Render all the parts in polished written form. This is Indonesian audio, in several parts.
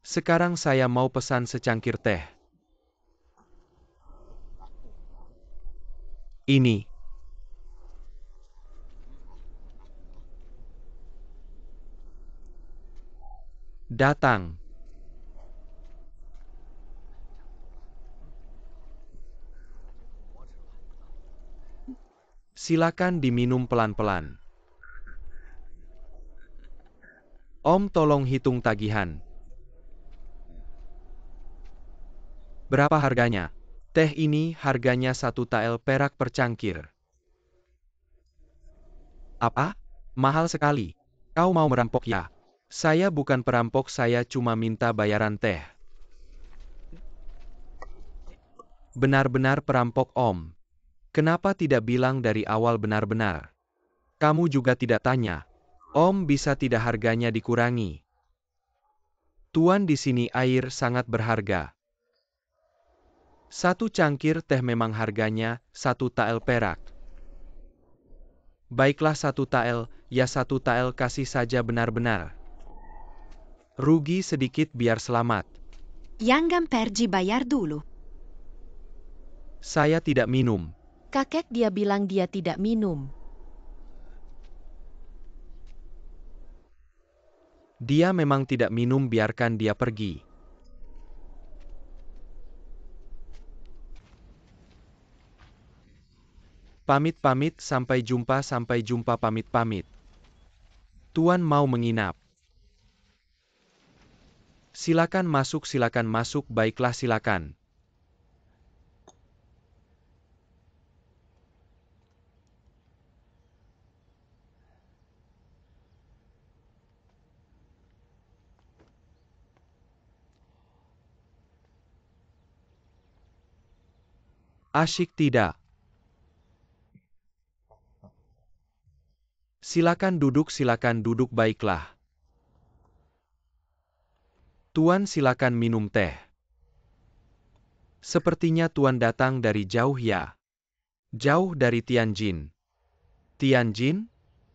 Sekarang saya mau pesan secangkir teh. Ini. Datang. Silakan diminum pelan-pelan. Om, tolong hitung tagihan. Berapa harganya? Teh ini harganya 1 tael perak per cangkir. Apa? Mahal sekali. Kau mau merampok ya? Saya bukan perampok, saya cuma minta bayaran teh. Benar-benar perampok, Om. Kenapa tidak bilang dari awal benar-benar? Kamu juga tidak tanya. Om, bisa tidak harganya dikurangi? Tuan, di sini air sangat berharga. 1 cangkir teh memang harganya 1 tael perak. Baiklah 1 tael, ya 1 tael kasih saja benar-benar. Rugi sedikit biar selamat. Jangan pergi bayar dulu. Saya tidak minum. Kakek dia bilang dia tidak minum. Dia memang tidak minum, biarkan dia pergi. Pamit-pamit, sampai jumpa, pamit-pamit. Tuan mau menginap. Silakan masuk, baiklah silakan. Asyik tidak? Silakan duduk, baiklah. Tuan, silakan minum teh. Sepertinya Tuan datang dari jauh ya? Jauh dari Tianjin. Tianjin?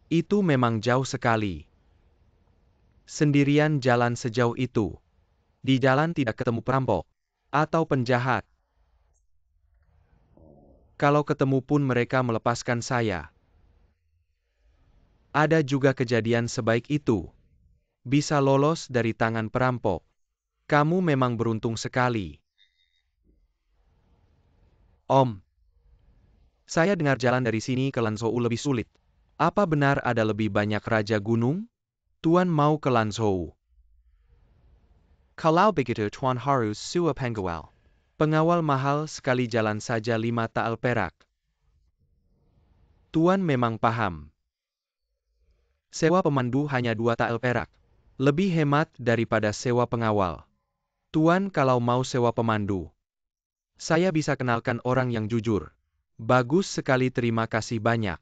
Itu memang jauh sekali. Sendirian jalan sejauh itu. Di jalan tidak ketemu perampok atau penjahat. Kalau ketemu pun mereka melepaskan saya. Ada juga kejadian sebaik itu. Bisa lolos dari tangan perampok. Kamu memang beruntung sekali. Om, saya dengar jalan dari sini ke Lanzhou lebih sulit. Apa benar ada lebih banyak raja gunung? Tuan mau ke Lanzhou. Kalau begitu Tuan harus sewa pengawal. Pengawal mahal sekali, jalan saja 5 tael perak. Tuan memang paham. Sewa pemandu hanya 2 tael perak. Lebih hemat daripada sewa pengawal. Tuan, kalau mau sewa pemandu, saya bisa kenalkan orang yang jujur. Bagus sekali, terima kasih banyak.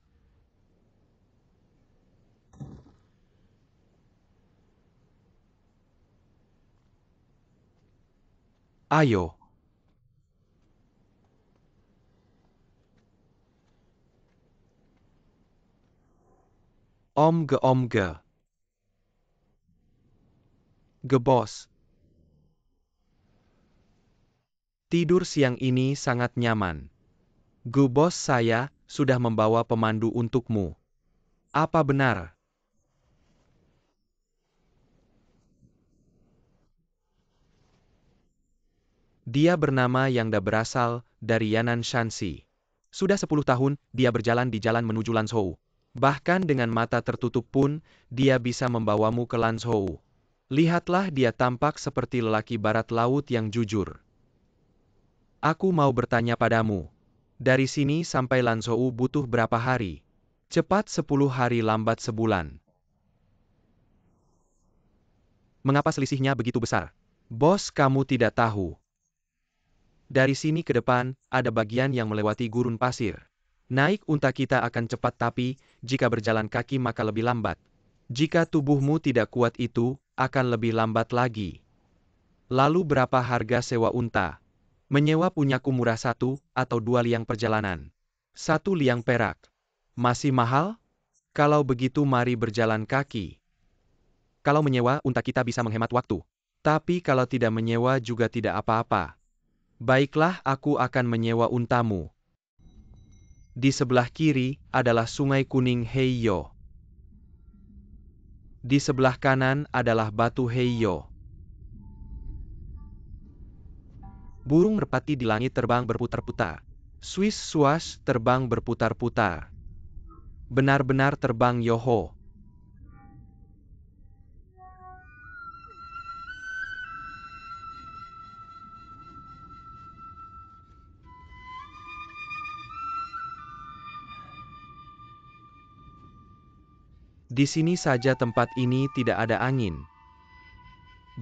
Ayo. Om ge. Gebos. Tidur siang ini sangat nyaman. Bos, saya sudah membawa pemandu untukmu. Apa benar? Dia bernama Yangda, berasal dari Yanan Shanxi. Sudah 10 tahun, dia berjalan di jalan menuju Lanzhou. Bahkan dengan mata tertutup pun, dia bisa membawamu ke Lanzhou. Lihatlah, dia tampak seperti lelaki barat laut yang jujur. Aku mau bertanya padamu. Dari sini sampai Lanzhou butuh berapa hari? Cepat 10 hari, lambat sebulan. Mengapa selisihnya begitu besar? Bos, kamu tidak tahu. Dari sini ke depan, ada bagian yang melewati gurun pasir. Naik unta kita akan cepat, tapi jika berjalan kaki maka lebih lambat. Jika tubuhmu tidak kuat, itu akan lebih lambat lagi. Lalu berapa harga sewa unta? Menyewa punyaku murah, 1 atau 2 liang perjalanan. 1 liang perak. Masih mahal? Kalau begitu mari berjalan kaki. Kalau menyewa unta kita bisa menghemat waktu. Tapi kalau tidak menyewa juga tidak apa-apa. Baiklah, aku akan menyewa untamu. Di sebelah kiri adalah Sungai Kuning Heiyo. Di sebelah kanan adalah Batu Heiyo. Burung merpati di langit terbang berputar-putar. Swiss swash terbang berputar-putar. Benar-benar terbang yoho. Di sini saja tempat ini tidak ada angin.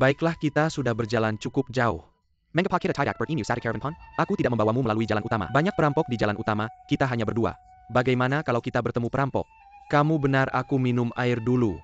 Baiklah, kita sudah berjalan cukup jauh. Mengapa kita tidak berinyu satu caravan? Aku tidak membawamu melalui jalan utama. Banyak perampok di jalan utama, kita hanya berdua. Bagaimana kalau kita bertemu perampok? Kamu benar, aku minum air dulu.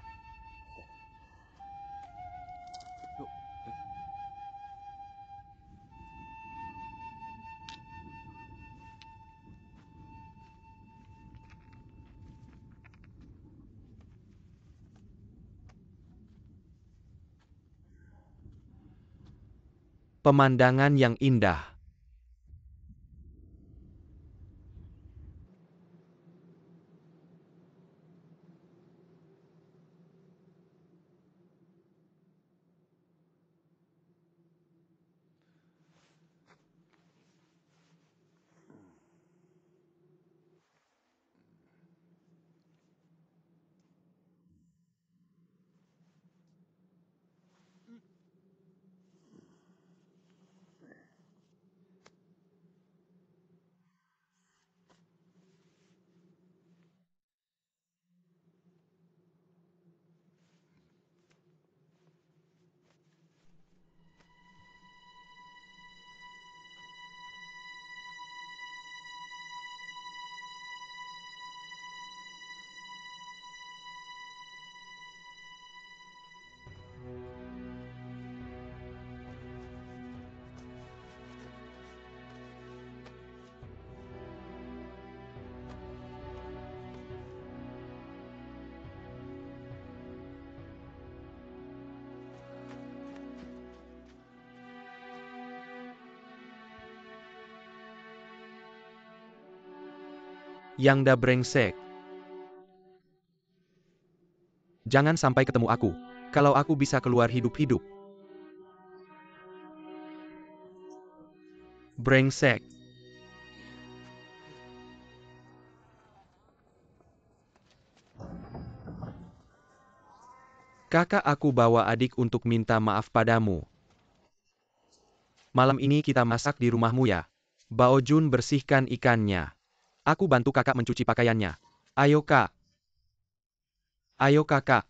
Pemandangan yang indah. Yang dah brengsek. Jangan sampai ketemu aku. Kalau aku bisa keluar hidup-hidup. Brengsek. Kakak, aku bawa adik untuk minta maaf padamu. Malam ini kita masak di rumahmu ya. Bao Jun bersihkan ikannya. Aku bantu kakak mencuci pakaiannya. Ayo kak. Ayo kakak.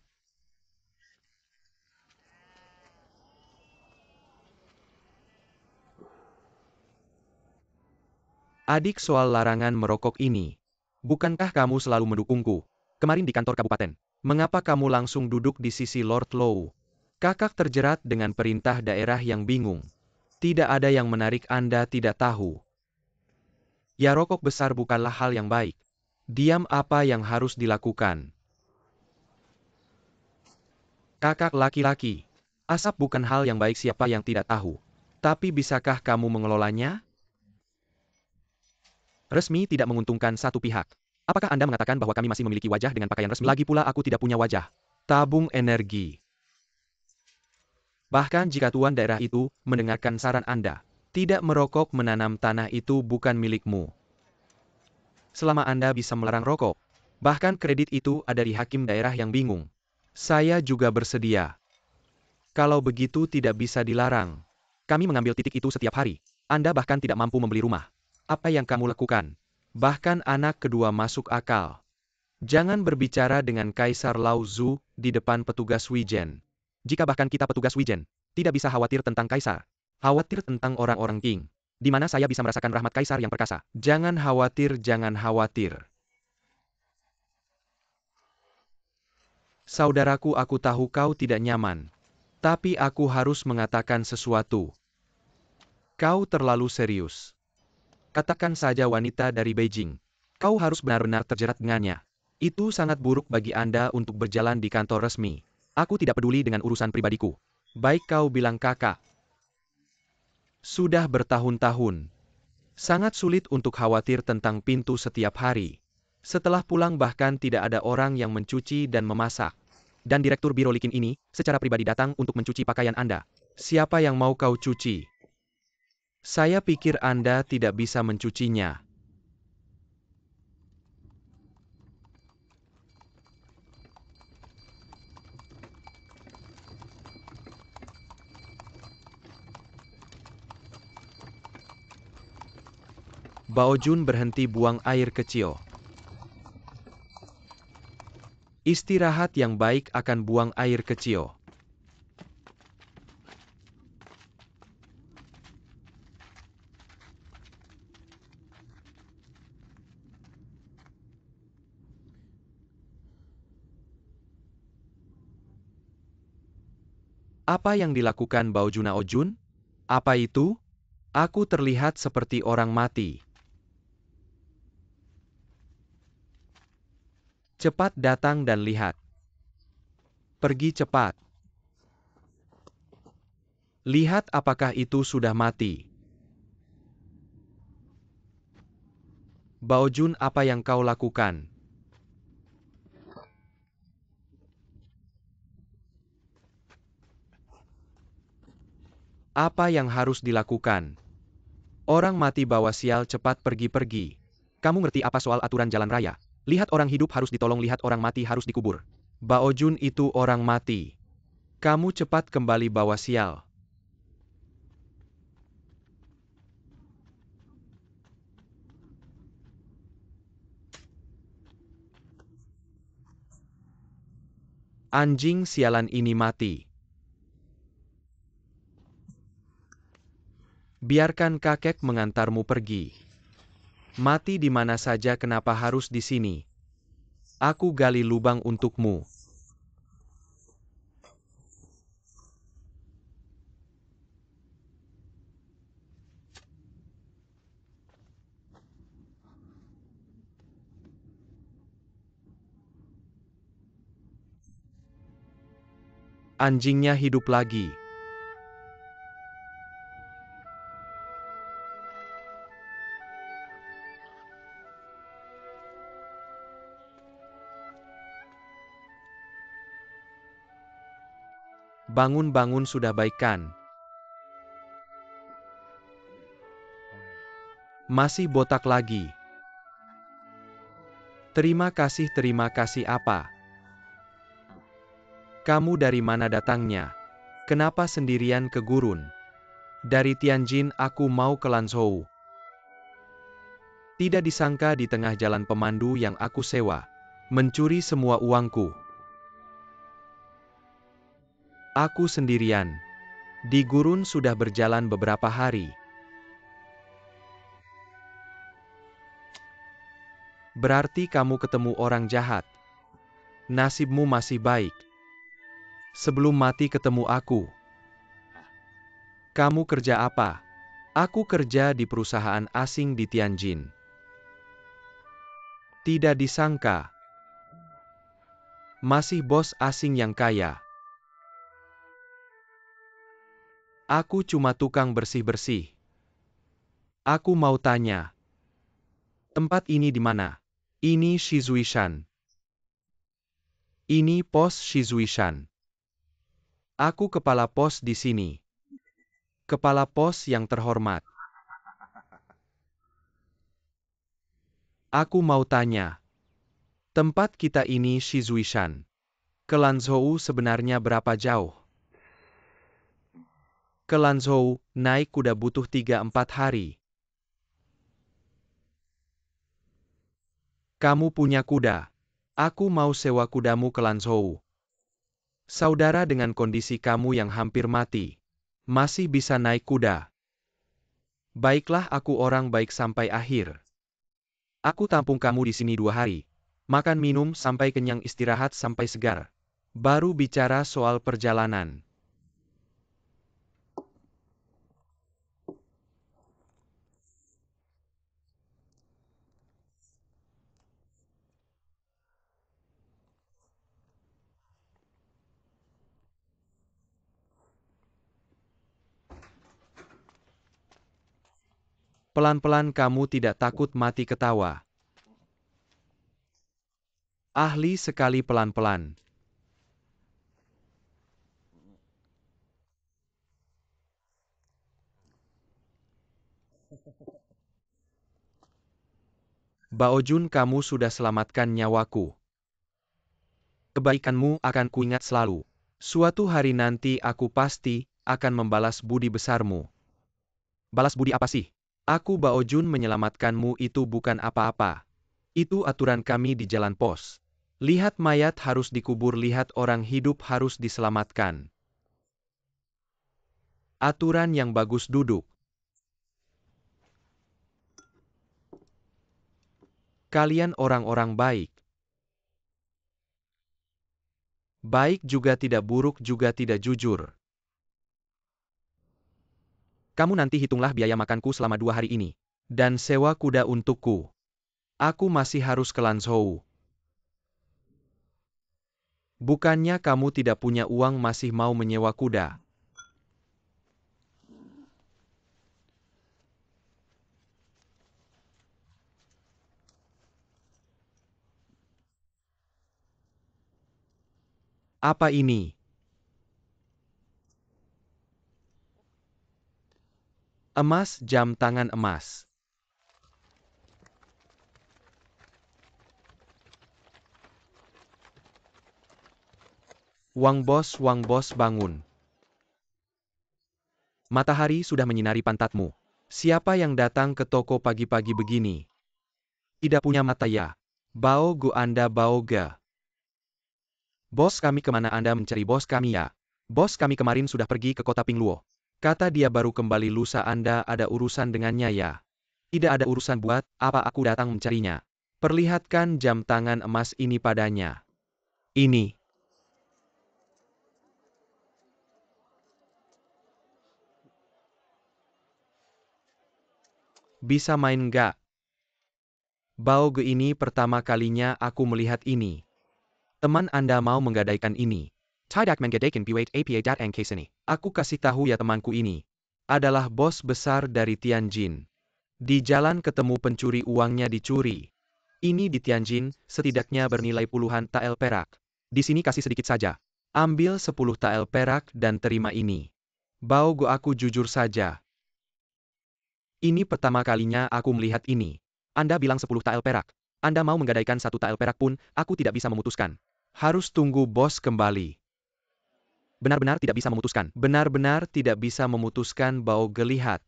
Adik, soal larangan merokok ini. Bukankah kamu selalu mendukungku? Kemarin di kantor kabupaten. Mengapa kamu langsung duduk di sisi Lord Low? Kakak terjerat dengan perintah daerah yang bingung. Tidak ada yang menarik, Anda tidak tahu. Ya, rokok besar bukanlah hal yang baik. Diam, apa yang harus dilakukan? Kakak laki-laki. Asap bukan hal yang baik, siapa yang tidak tahu. Tapi bisakah kamu mengelolanya? Resmi tidak menguntungkan satu pihak. Apakah Anda mengatakan bahwa kami masih memiliki wajah dengan pakaian resmi? Lagi pula aku tidak punya wajah. Tabung energi. Bahkan jika tuan daerah itu mendengarkan saran Anda, tidak merokok, menanam tanah itu bukan milikmu. Selama Anda bisa melarang rokok, bahkan kredit itu ada di hakim daerah yang bingung. Saya juga bersedia. Kalau begitu tidak bisa dilarang. Kami mengambil titik itu setiap hari. Anda bahkan tidak mampu membeli rumah. Apa yang kamu lakukan? Bahkan anak kedua masuk akal. Jangan berbicara dengan Kaisar Lao Zu di depan petugas Wijen. Jika bahkan kita petugas Wijen, tidak bisa khawatir tentang Kaisar. Khawatir tentang orang-orang King. Di mana saya bisa merasakan rahmat Kaisar yang perkasa. Jangan khawatir, jangan khawatir. Saudaraku, aku tahu kau tidak nyaman. Tapi aku harus mengatakan sesuatu. Kau terlalu serius. Katakan saja wanita dari Beijing. Kau harus benar-benar terjerat dengannya. Itu sangat buruk bagi Anda untuk berjalan di kantor resmi. Aku tidak peduli dengan urusan pribadiku. Baik kau bilang kakak. Sudah bertahun-tahun. Sangat sulit untuk khawatir tentang pintu setiap hari. Setelah pulang bahkan tidak ada orang yang mencuci dan memasak. Dan direktur biro likin ini, secara pribadi datang untuk mencuci pakaian Anda. Siapa yang mau kau cuci? Saya pikir Anda tidak bisa mencucinya. Bao Jun berhenti buang air kecil. Istirahat yang baik akan buang air kecil. Apa yang dilakukan Bao Junao Jun? Apa itu? Aku terlihat seperti orang mati. Cepat datang dan lihat. Pergi cepat. Lihat apakah itu sudah mati. Bao Jun, apa yang kau lakukan? Apa yang harus dilakukan? Orang mati bawa sial, cepat pergi-pergi. Kamu ngerti apa soal aturan jalan raya? Lihat orang hidup harus ditolong, lihat orang mati harus dikubur. Bao Jun, itu orang mati. Kamu cepat kembali bawa sial. Anjing sialan ini mati. Biarkan kakek mengantarmu pergi. Mati di mana saja, kenapa harus di sini? Aku gali lubang untukmu. Anjingnya hidup lagi. Bangun-bangun, sudah baik kan? Masih botak lagi. Terima kasih apa? Kamu dari mana datangnya? Kenapa sendirian ke gurun? Dari Tianjin, aku mau ke Lanzhou. Tidak disangka di tengah jalan pemandu yang aku sewa mencuri semua uangku. Aku sendirian. Di gurun sudah berjalan beberapa hari. Berarti kamu ketemu orang jahat. Nasibmu masih baik. Sebelum mati ketemu aku. Kamu kerja apa? Aku kerja di perusahaan asing di Tianjin. Tidak disangka. Masih bos asing yang kaya. Aku cuma tukang bersih-bersih. Aku mau tanya. Tempat ini di mana? Ini Shizuishan. Ini pos Shizuishan. Aku kepala pos di sini. Kepala pos yang terhormat. Aku mau tanya. Tempat kita ini Shizuishan. Ke Lanzhou sebenarnya berapa jauh? Ke Lanzhou, naik kuda butuh 3-4 hari. Kamu punya kuda. Aku mau sewa kudamu ke Lanzhou. Saudara, dengan kondisi kamu yang hampir mati, masih bisa naik kuda. Baiklah, aku orang baik sampai akhir. Aku tampung kamu di sini 2 hari. Makan minum sampai kenyang, istirahat sampai segar. Baru bicara soal perjalanan. Pelan-pelan kamu tidak takut mati ketawa. Ahli sekali pelan-pelan. Baojun, kamu sudah selamatkan nyawaku. Kebaikanmu akan kuingat selalu. Suatu hari nanti aku pasti akan membalas budi besarmu. Balas budi apa sih? Aku Baojun menyelamatkanmu itu bukan apa-apa. Itu aturan kami di jalan pos. Lihat mayat harus dikubur, lihat orang hidup harus diselamatkan. Aturan yang bagus, duduk. Kalian orang-orang baik. Baik juga tidak, buruk juga tidak, jujur. Kamu nanti hitunglah biaya makanku selama 2 hari ini. Dan sewa kuda untukku. Aku masih harus ke Lanzhou. Bukannya kamu tidak punya uang masih mau menyewa kuda? Apa ini? Emas, jam tangan emas. Wang Bos, bangun. Matahari sudah menyinari pantatmu. Siapa yang datang ke toko pagi-pagi begini? Tidak punya mata ya? Bao Gu, Anda Bao Ge. Bos kami, kemana Anda mencari bos kami ya? Bos kami kemarin sudah pergi ke kota Pingluo. Kata dia baru kembali lusa. Anda ada urusan dengannya ya? Tidak ada urusan, buat apa aku datang mencarinya? Perlihatkan jam tangan emas ini padanya. Ini. Bisa main nggak? Bao Ge, ini pertama kalinya aku melihat ini. Teman Anda mau menggadaikan ini. Tidak menggadaikan buat apa datang ke sini. Aku kasih tahu ya, temanku ini adalah bos besar dari Tianjin. Di jalan ketemu pencuri, uangnya dicuri. Ini di Tianjin, setidaknya bernilai puluhan tael perak. Di sini kasih sedikit saja. Ambil 10 tael perak dan terima ini. Bao Ge, aku jujur saja. Ini pertama kalinya aku melihat ini. Anda bilang 10 tael perak. Anda mau menggadaikan 1 tael perak pun, aku tidak bisa memutuskan. Harus tunggu bos kembali. Benar-benar tidak bisa memutuskan. Benar-benar tidak bisa memutuskan, Bao Ge, lihat.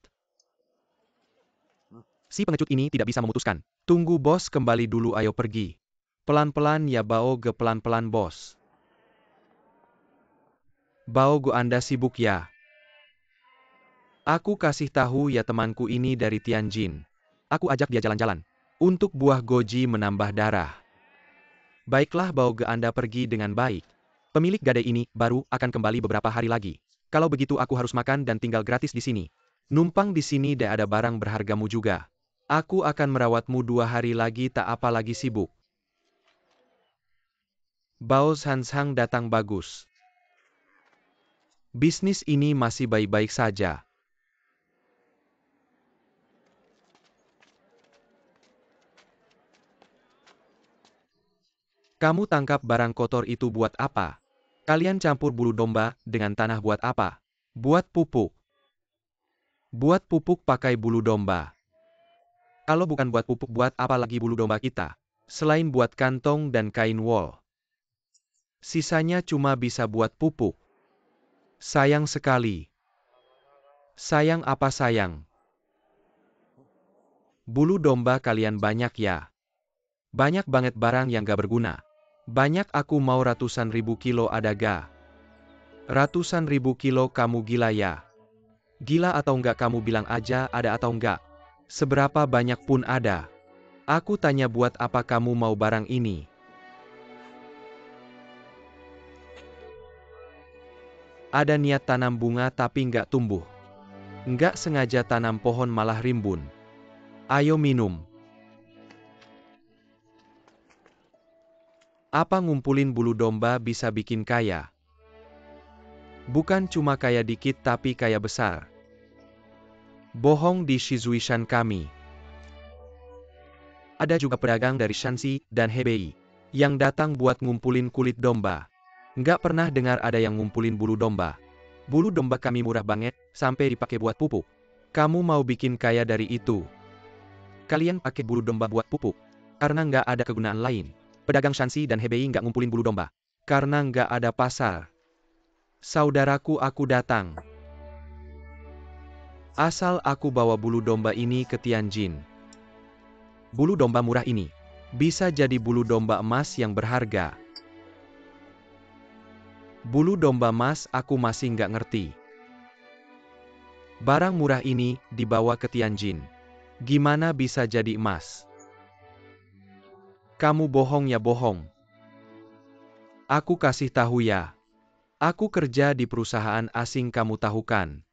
Si pengecut ini tidak bisa memutuskan. Tunggu bos kembali dulu, ayo pergi. Pelan-pelan ya Bao Ge, pelan-pelan bos. Bao Ge, Anda sibuk ya? Aku kasih tahu ya, temanku ini dari Tianjin. Aku ajak dia jalan-jalan. Untuk buah goji menambah darah. Baiklah Bao Ge, Anda pergi dengan baik. Pemilik gadai ini baru akan kembali beberapa hari lagi. Kalau begitu aku harus makan dan tinggal gratis di sini. Numpang di sini tidak ada barang berhargamu juga. Aku akan merawatmu 2 hari lagi, tak apa lagi sibuk. Bao Hansang datang, bagus. Bisnis ini masih baik-baik saja. Kamu tangkap barang kotor itu buat apa? Kalian campur bulu domba dengan tanah buat apa? Buat pupuk. Buat pupuk pakai bulu domba. Kalau bukan buat pupuk, buat apa lagi bulu domba kita? Selain buat kantong dan kain wol. Sisanya cuma bisa buat pupuk. Sayang sekali. Sayang apa sayang? Bulu domba kalian banyak ya? Banyak banget barang yang gak berguna. Banyak, aku mau ratusan ribu kilo, ada ga? Ratusan ribu kilo, kamu gila ya? Gila atau enggak, kamu bilang aja ada atau enggak. Seberapa banyak pun ada. Aku tanya buat apa kamu mau barang ini? Ada niat tanam bunga tapi enggak tumbuh. Enggak sengaja tanam pohon malah rimbun. Ayo minum. Apa ngumpulin bulu domba bisa bikin kaya? Bukan cuma kaya dikit tapi kaya besar. Bohong di Shizuishan kami. Ada juga pedagang dari Shanxi dan Hebei yang datang buat ngumpulin kulit domba. Nggak pernah dengar ada yang ngumpulin bulu domba. Bulu domba kami murah banget, sampai dipakai buat pupuk. Kamu mau bikin kaya dari itu? Kalian pakai bulu domba buat pupuk karena nggak ada kegunaan lain. Pedagang Shanxi dan Hebei nggak ngumpulin bulu domba karena nggak ada pasar. Saudaraku, aku datang. Asal aku bawa bulu domba ini ke Tianjin. Bulu domba murah ini bisa jadi bulu domba emas yang berharga. Bulu domba emas aku masih nggak ngerti. Barang murah ini dibawa ke Tianjin. Gimana bisa jadi emas? Kamu bohong ya bohong. Aku kasih tahu ya. Aku kerja di perusahaan asing, kamu tahu kan?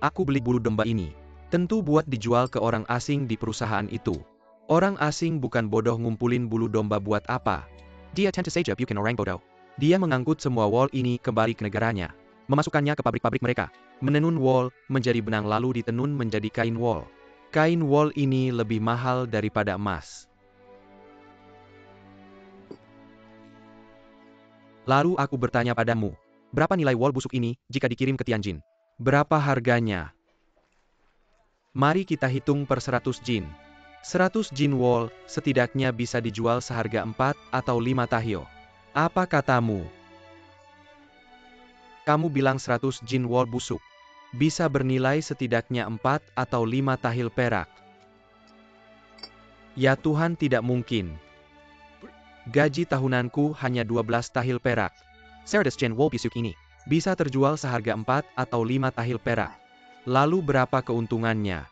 Aku beli bulu domba ini. Tentu buat dijual ke orang asing di perusahaan itu. Orang asing bukan bodoh ngumpulin bulu domba buat apa. Dia tentu saja bukan orang bodoh. Dia mengangkut semua wool ini kembali ke negaranya. Memasukkannya ke pabrik-pabrik mereka. Menenun wool menjadi benang lalu ditenun menjadi kain wool. Kain wool ini lebih mahal daripada emas. Lalu aku bertanya padamu, berapa nilai wool busuk ini jika dikirim ke Tianjin? Berapa harganya? Mari kita hitung per 100 jin. 100 jin wool setidaknya bisa dijual seharga 4 atau 5 tahyo. Apa katamu? Kamu bilang 100 jin wool busuk bisa bernilai setidaknya 4 atau 5 tahil perak. Ya Tuhan, tidak mungkin. Gaji tahunanku hanya 12 tahil perak. 100 jin wool busuk ini bisa terjual seharga 4 atau 5 tahil perak. Lalu berapa keuntungannya?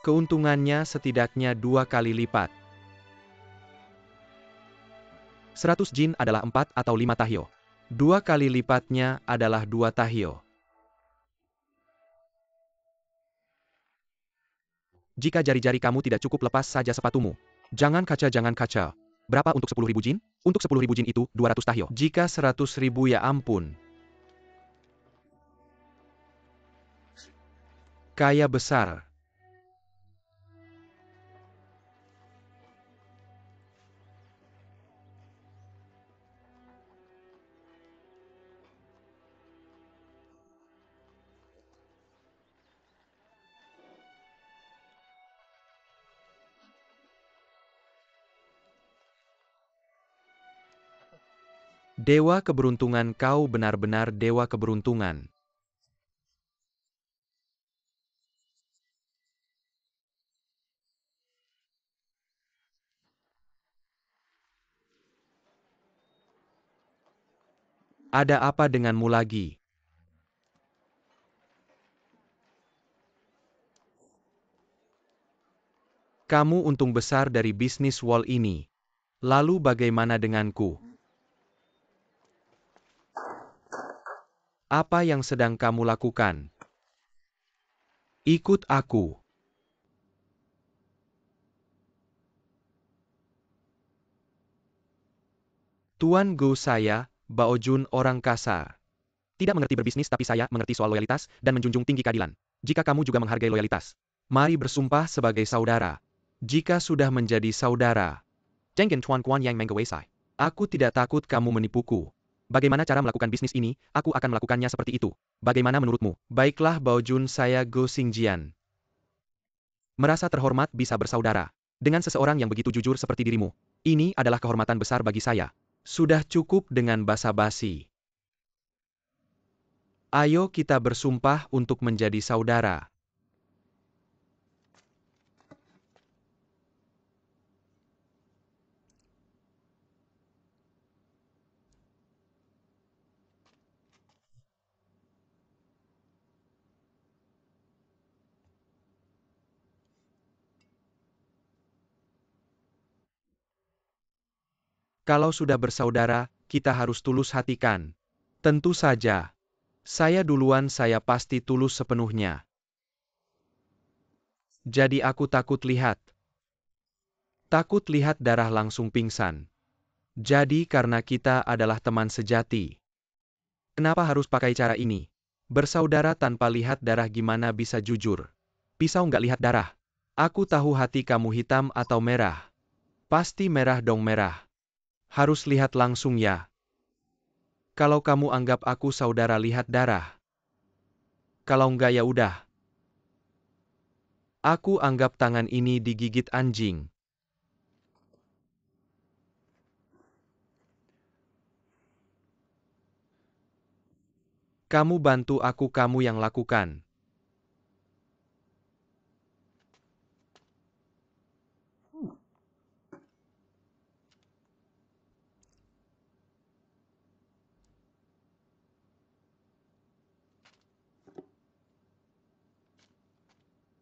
Keuntungannya setidaknya 2 kali lipat. 100 jin adalah 4 atau 5 tahyo. 2 kali lipatnya adalah 2 tahyo. Jika jari-jari kamu tidak cukup, lepas saja sepatumu. Jangan kaca, jangan kaca. Berapa untuk 10.000 jin? Untuk 10.000 jin itu 200 tahyo. Jika 100.000, ya ampun. Kaya besar. Dewa keberuntungan, kau benar-benar dewa keberuntungan. Ada apa denganmu lagi? Kamu untung besar dari bisnis wool ini. Lalu bagaimana denganku? Apa yang sedang kamu lakukan? Ikut aku. Tuan Go, saya, Bao Jun, orang kasar. Tidak mengerti berbisnis, tapi saya mengerti soal loyalitas dan menjunjung tinggi keadilan. Jika kamu juga menghargai loyalitas, mari bersumpah sebagai saudara. Jika sudah menjadi saudara, Jenggen Tuan Kuan Yang Menggawesai. Aku tidak takut kamu menipuku. Bagaimana cara melakukan bisnis ini? Aku akan melakukannya seperti itu. Bagaimana menurutmu? Baiklah Bao Jun, saya Go Xingjian. Merasa terhormat bisa bersaudara dengan seseorang yang begitu jujur seperti dirimu. Ini adalah kehormatan besar bagi saya. Sudah cukup dengan basa-basi. Ayo kita bersumpah untuk menjadi saudara. Kalau sudah bersaudara, kita harus tulus hati kan? Tentu saja. Saya duluan, saya pasti tulus sepenuhnya. Jadi aku takut lihat. Takut lihat darah langsung pingsan. Jadi karena kita adalah teman sejati. Kenapa harus pakai cara ini? Bersaudara tanpa lihat darah gimana bisa jujur? Pisau nggak lihat darah. Aku tahu hati kamu hitam atau merah. Pasti merah dong merah. Harus lihat langsung ya. Kalau kamu anggap aku saudara lihat darah. Kalau nggak ya udah. Aku anggap tangan ini digigit anjing. Kamu bantu aku kamu yang lakukan.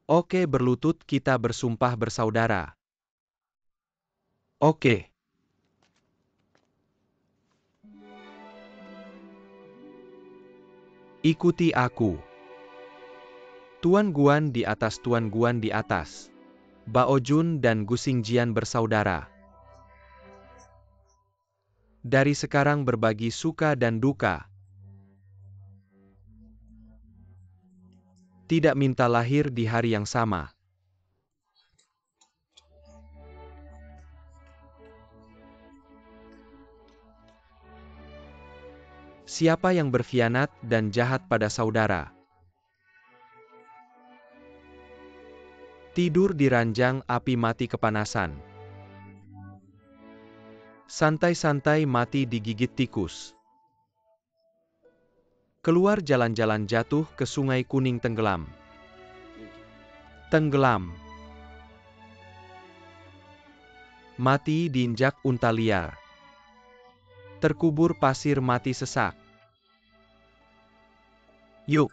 Oke berlutut kita bersumpah bersaudara. Oke. Ikuti aku. Tuan Guan di atas Tuan Guan di atas. Bao Jun dan Gu Xingjian bersaudara. Dari sekarang berbagi suka dan duka. Tidak minta lahir di hari yang sama. Siapa yang berkhianat dan jahat pada saudara? Tidur di ranjang api mati kepanasan. Santai-santai mati digigit tikus. Keluar jalan-jalan jatuh ke Sungai Kuning tenggelam. Tenggelam. Mati diinjak unta liar. Terkubur pasir mati sesak. Yuk.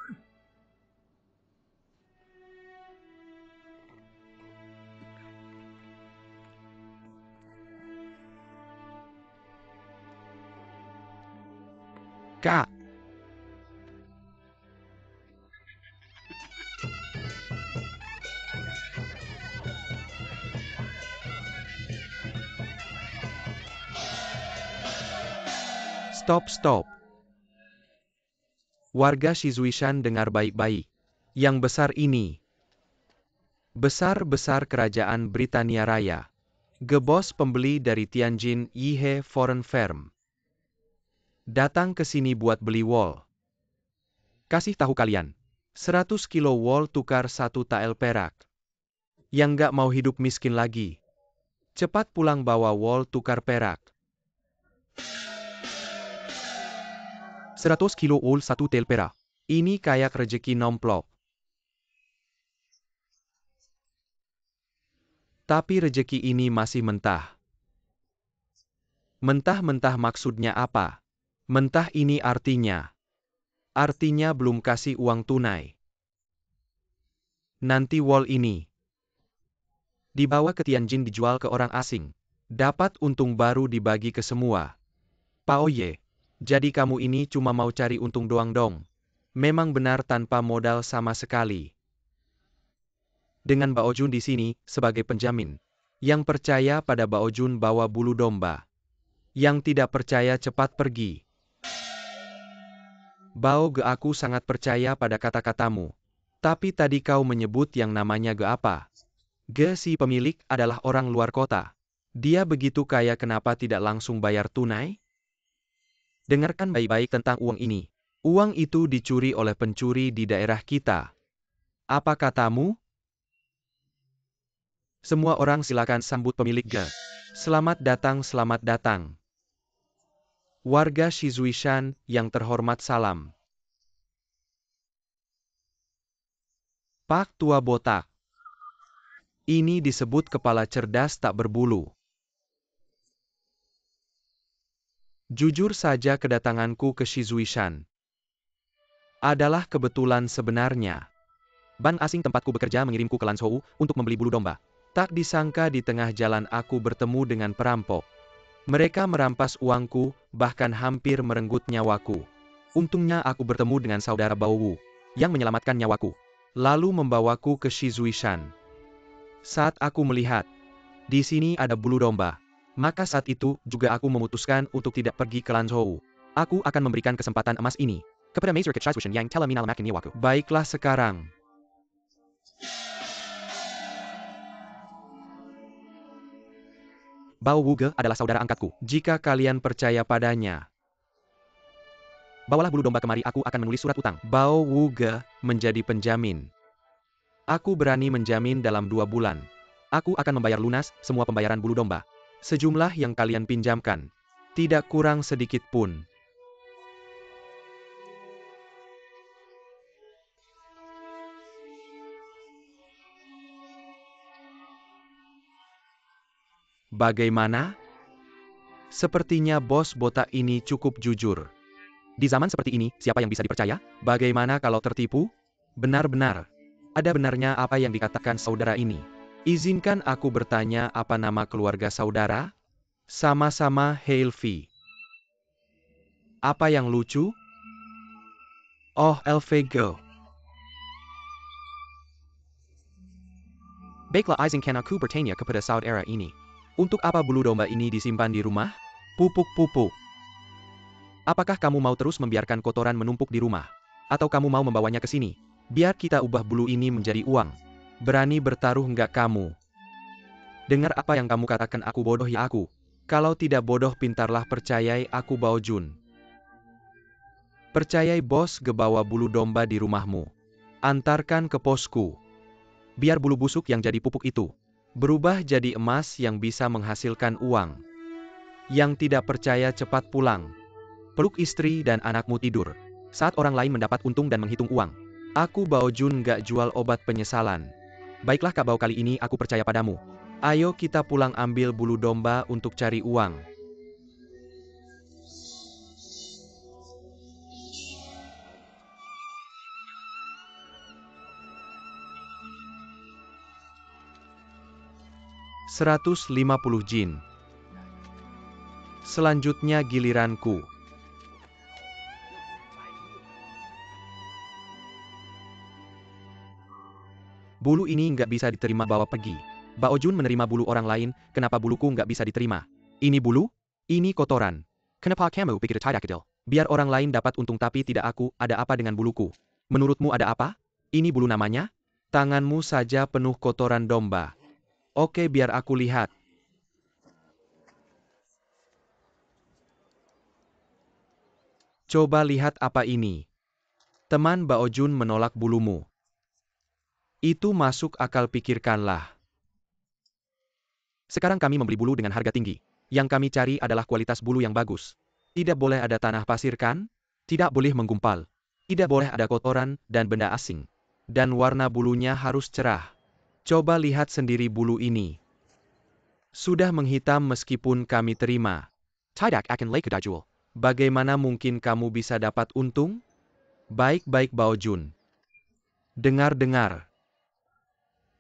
Kak. Stop. Warga Shizuishan dengar baik-baik. Yang besar ini. Besar-besar kerajaan Britania Raya. Gebos pembeli dari Tianjin Yihe Foreign Firm. Datang ke sini buat beli wol. Kasih tahu kalian. 100 kilo wol tukar 1 tael perak. Yang nggak mau hidup miskin lagi. Cepat pulang bawa wol tukar perak. 100 kilo wol 1 tael perak. Ini kayak rejeki nomplok. Tapi rejeki ini masih mentah. Mentah-mentah maksudnya apa? Mentah ini artinya belum kasih uang tunai. Nanti wol ini dibawa ke Tianjin dijual ke orang asing. Dapat untung baru dibagi ke semua. Paoye, jadi kamu ini cuma mau cari untung doang dong. Memang benar tanpa modal sama sekali. Dengan Bao Jun di sini sebagai penjamin. Yang percaya pada Bao Jun bawa bulu domba. Yang tidak percaya cepat pergi. Bao Ge aku sangat percaya pada kata-katamu. Tapi tadi kau menyebut yang namanya Ge apa? Ge si pemilik adalah orang luar kota. Dia begitu kaya kenapa tidak langsung bayar tunai? Dengarkan baik-baik tentang uang ini. Uang itu dicuri oleh pencuri di daerah kita. Apa katamu? Semua orang silakan sambut pemilik Ge. Selamat datang, selamat datang. Warga Shizuishan yang terhormat salam. Pak tua botak. Ini disebut kepala cerdas tak berbulu. Jujur saja kedatanganku ke Shizuishan adalah kebetulan sebenarnya. Ban asing tempatku bekerja mengirimku ke Lanzhou untuk membeli bulu domba. Tak disangka di tengah jalan aku bertemu dengan perampok. Mereka merampas uangku, bahkan hampir merenggut nyawaku. Untungnya aku bertemu dengan saudara Bao Wu, yang menyelamatkan nyawaku. Lalu membawaku ke Shizuishan. Saat aku melihat, di sini ada bulu domba. Maka saat itu juga aku memutuskan untuk tidak pergi ke Lanzhou. Aku akan memberikan kesempatan emas ini Kepada Mazer Kechiswishan yang telah menyelamatkan nyawaku. Baiklah sekarang. Bao Wuge adalah saudara angkatku. Jika kalian percaya padanya, bawalah bulu domba kemari, aku akan menulis surat utang. Bao Wuge menjadi penjamin. Aku berani menjamin dalam 2 bulan. Aku akan membayar lunas semua pembayaran bulu domba. Sejumlah yang kalian pinjamkan. Tidak kurang sedikit pun. Bagaimana? Sepertinya bos botak ini cukup jujur. Di zaman seperti ini, siapa yang bisa dipercaya? Bagaimana kalau tertipu? Benar-benar. Ada benarnya apa yang dikatakan saudara ini. Izinkan aku bertanya, apa nama keluarga saudara? Sama-sama Helvi. Apa yang lucu? Oh, Elvego. Baiklah, izinkan aku bertanya kepada saudara ini. Untuk apa bulu domba ini disimpan di rumah? Pupuk-pupuk. Apakah kamu mau terus membiarkan kotoran menumpuk di rumah? Atau kamu mau membawanya ke sini? Biar kita ubah bulu ini menjadi uang. Berani bertaruh enggak kamu? Dengar apa yang kamu katakan, aku bodoh ya aku. Kalau tidak bodoh pintarlah, percayai aku Bao Jun. Percayai bos bawa bulu domba di rumahmu. Antarkan ke posku. Biar bulu busuk yang jadi pupuk itu berubah jadi emas yang bisa menghasilkan uang. Yang tidak percaya cepat pulang. Peluk istri dan anakmu tidur. Saat orang lain mendapat untung dan menghitung uang. Aku Bao Jun gak jual obat penyesalan. Baiklah Kak Bao, kali ini aku percaya padamu. Ayo kita pulang ambil bulu domba untuk cari uang. "150 jin. Selanjutnya giliranku. Bulu ini nggak bisa diterima, bawa pergi." Bao Jun menerima bulu orang lain, kenapa buluku nggak bisa diterima? Ini bulu? Ini kotoran. Kenapa kamu pikir tidak adil? Biar orang lain dapat untung tapi tidak aku, ada apa dengan buluku? Menurutmu ada apa? Ini bulu namanya? Tanganmu saja penuh kotoran domba. Oke, biar aku lihat. Coba lihat apa ini. Teman Bao Jun menolak bulumu. Itu masuk akal, pikirkanlah. Sekarang kami membeli bulu dengan harga tinggi. Yang kami cari adalah kualitas bulu yang bagus. Tidak boleh ada tanah pasir kan? Tidak boleh menggumpal. Tidak boleh ada kotoran dan benda asing. Dan warna bulunya harus cerah. Coba lihat sendiri bulu ini. Sudah menghitam meskipun kami terima. Tidak akan laku dijual. Bagaimana mungkin kamu bisa dapat untung? Baik-baik Bao Jun. Dengar-dengar.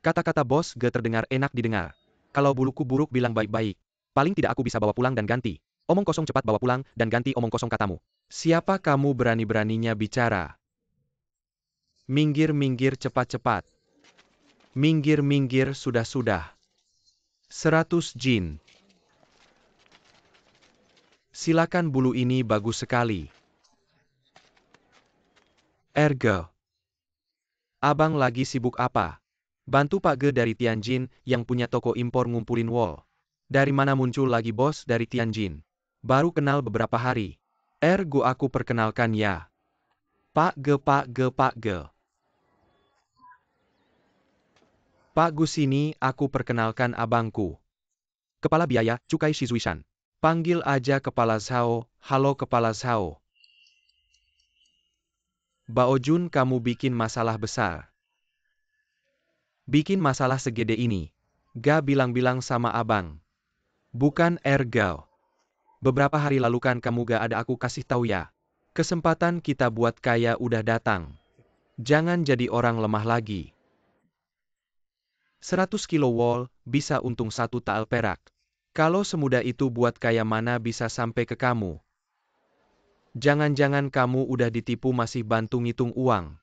Kata-kata bos Ge terdengar enak didengar. Kalau buluku buruk bilang baik-baik. Paling tidak aku bisa bawa pulang dan ganti. Omong kosong, cepat bawa pulang dan ganti omong kosong katamu. Siapa kamu berani-beraninya bicara? Minggir-minggir cepat-cepat. Minggir-minggir sudah-sudah. 100 jin. Silakan, bulu ini bagus sekali. Erge. Abang lagi sibuk apa? Bantu Pak Ge dari Tianjin yang punya toko impor ngumpulin wol. Dari mana muncul lagi bos dari Tianjin? Baru kenal beberapa hari. Ergo aku perkenalkan ya. Pak Ge, Pak Ge, Pak Ge. Pak Gus ini aku perkenalkan abangku. Kepala Biaya Cukai Shizuishan. Panggil aja Kepala Zhao. Halo Kepala Zhao. Bao Jun, kamu bikin masalah besar. Bikin masalah segede ini. Ga bilang-bilang sama abang. Bukan Ergao. Beberapa hari lalu kan kamu ga ada, aku kasih tahu ya. Kesempatan kita buat kaya udah datang. Jangan jadi orang lemah lagi. 100 kilo wol bisa untung 1 tael perak. Kalau semudah itu buat kaya, mana bisa sampai ke kamu? Jangan-jangan kamu udah ditipu masih bantu ngitung uang.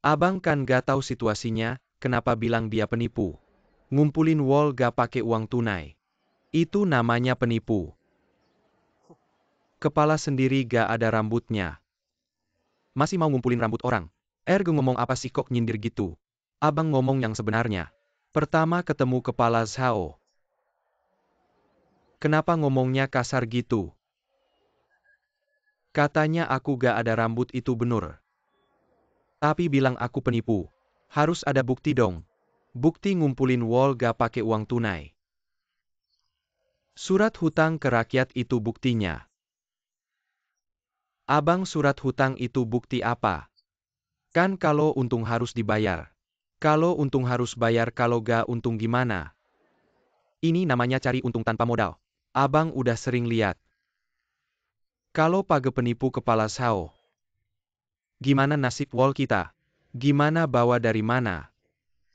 Abang kan gak tahu situasinya, kenapa bilang dia penipu? Ngumpulin wol gak pakai uang tunai. Itu namanya penipu. Kepala sendiri gak ada rambutnya. Masih mau ngumpulin rambut orang. Ergo ngomong apa sih kok nyindir gitu? Abang ngomong yang sebenarnya. Pertama ketemu kepala Zhao. Kenapa ngomongnya kasar gitu? Katanya aku gak ada rambut itu bener. Tapi bilang aku penipu. Harus ada bukti dong. Bukti ngumpulin wol gak pakai uang tunai. Surat hutang ke rakyat itu buktinya. Abang, surat hutang itu bukti apa? Kan kalau untung harus dibayar. Kalau untung harus bayar, kalau gak untung gimana? Ini namanya cari untung tanpa modal. Abang udah sering lihat. Kalau page penipu kepala Zhao. Gimana nasib wol kita? Gimana bawa dari mana?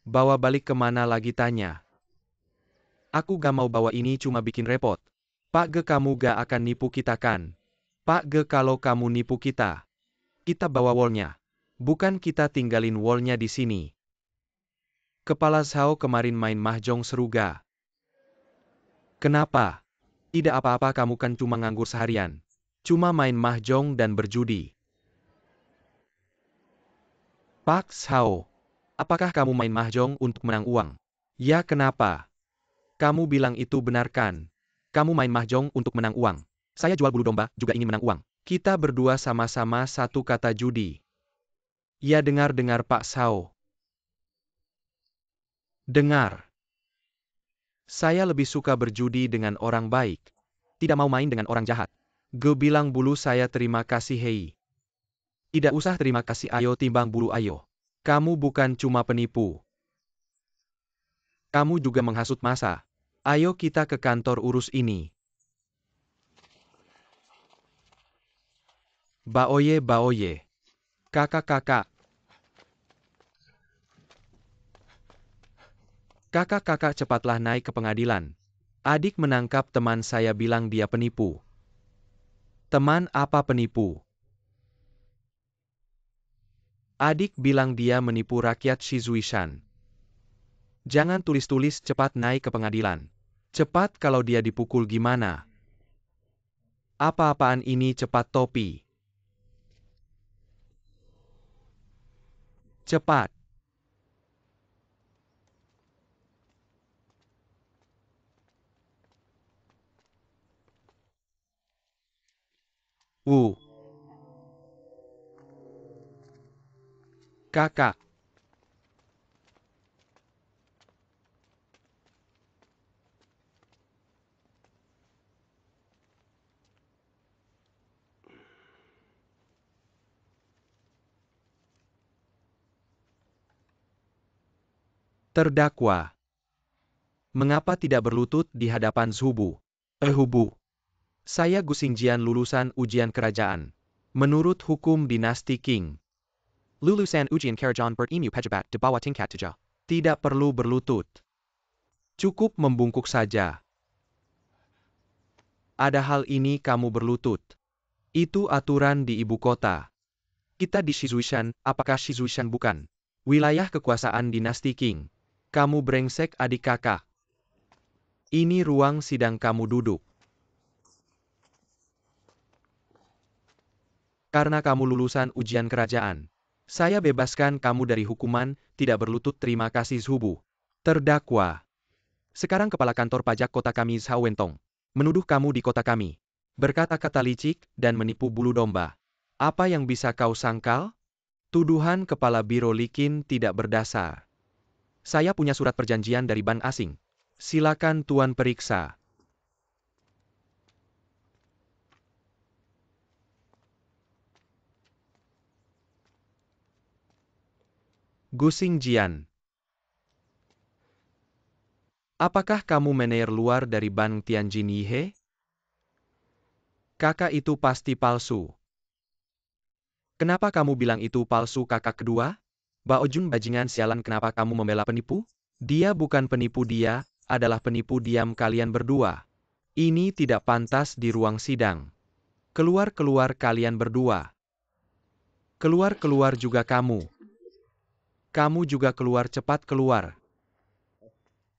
Bawa balik kemana lagi tanya? Aku gak mau bawa ini, cuma bikin repot. Pak Ge, kamu gak akan nipu kita kan? Pak Ge, kalau kamu nipu kita bawa wolnya. Bukan kita tinggalin wolnya di sini. Kepala Zhao kemarin main mahjong seru ga? Kenapa? Tidak apa-apa, kamu kan cuma nganggur seharian. Cuma main mahjong dan berjudi. Pak Zhao, apakah kamu main mahjong untuk menang uang? Ya, kenapa? Kamu bilang itu benar kan? Kamu main mahjong untuk menang uang. Saya jual bulu domba juga ingin menang uang. Kita berdua sama-sama satu kata judi. Ya, dengar-dengar Pak Zhao. Dengar. Saya lebih suka berjudi dengan orang baik. Tidak mau main dengan orang jahat. Ge bilang bulu saya terima kasih hei. Tidak usah terima kasih ayo, timbang bulu ayo. Kamu bukan cuma penipu. Kamu juga menghasut massa. Ayo kita ke kantor urus ini. Baoye, baoye. Kakak-kakak. Kakak-kakak, cepatlah naik ke pengadilan. Adik menangkap teman saya bilang dia penipu. Teman apa penipu? Adik bilang dia menipu rakyat Shizuishan. Jangan tulis-tulis, cepat naik ke pengadilan. Cepat, kalau dia dipukul gimana? Apa-apaan ini, cepat topi. Cepat. Kakak. Terdakwa. Mengapa tidak berlutut di hadapan Zhubu? Hubu. Saya Gu Xingjian, lulusan ujian kerajaan. Menurut hukum dinasti Qing. Lulusan ujian kerajaan berilmu pejabat di bawah tingkat 3. Tidak perlu berlutut. Cukup membungkuk saja. Ada hal ini kamu berlutut. Itu aturan di ibu kota. Kita di Shizuishan, apakah Shizuishan bukan wilayah kekuasaan dinasti Qing? Kamu brengsek adik kakak. Ini ruang sidang, kamu duduk. Karena kamu lulusan ujian kerajaan, saya bebaskan kamu dari hukuman tidak berlutut. Terima kasih Zhubu. Terdakwa. Sekarang kepala kantor pajak kota kami Zhao Wentong menuduh kamu di kota kami berkata-kata licik dan menipu bulu domba. Apa yang bisa kau sangkal? Tuduhan kepala biro likin tidak berdasar. Saya punya surat perjanjian dari bank asing. Silakan Tuan periksa. Gu Xingjian. Apakah kamu manajer luar dari Bank Tianjin Yihe? Kakak, itu pasti palsu. Kenapa kamu bilang itu palsu, kakak kedua? Baojun bajingan sialan, kenapa kamu membela penipu? Dia bukan penipu, dia adalah penipu. Diam kalian berdua. Ini tidak pantas di ruang sidang. Keluar-keluar kalian berdua. Keluar-keluar juga kamu. Kamu juga keluar, cepat keluar.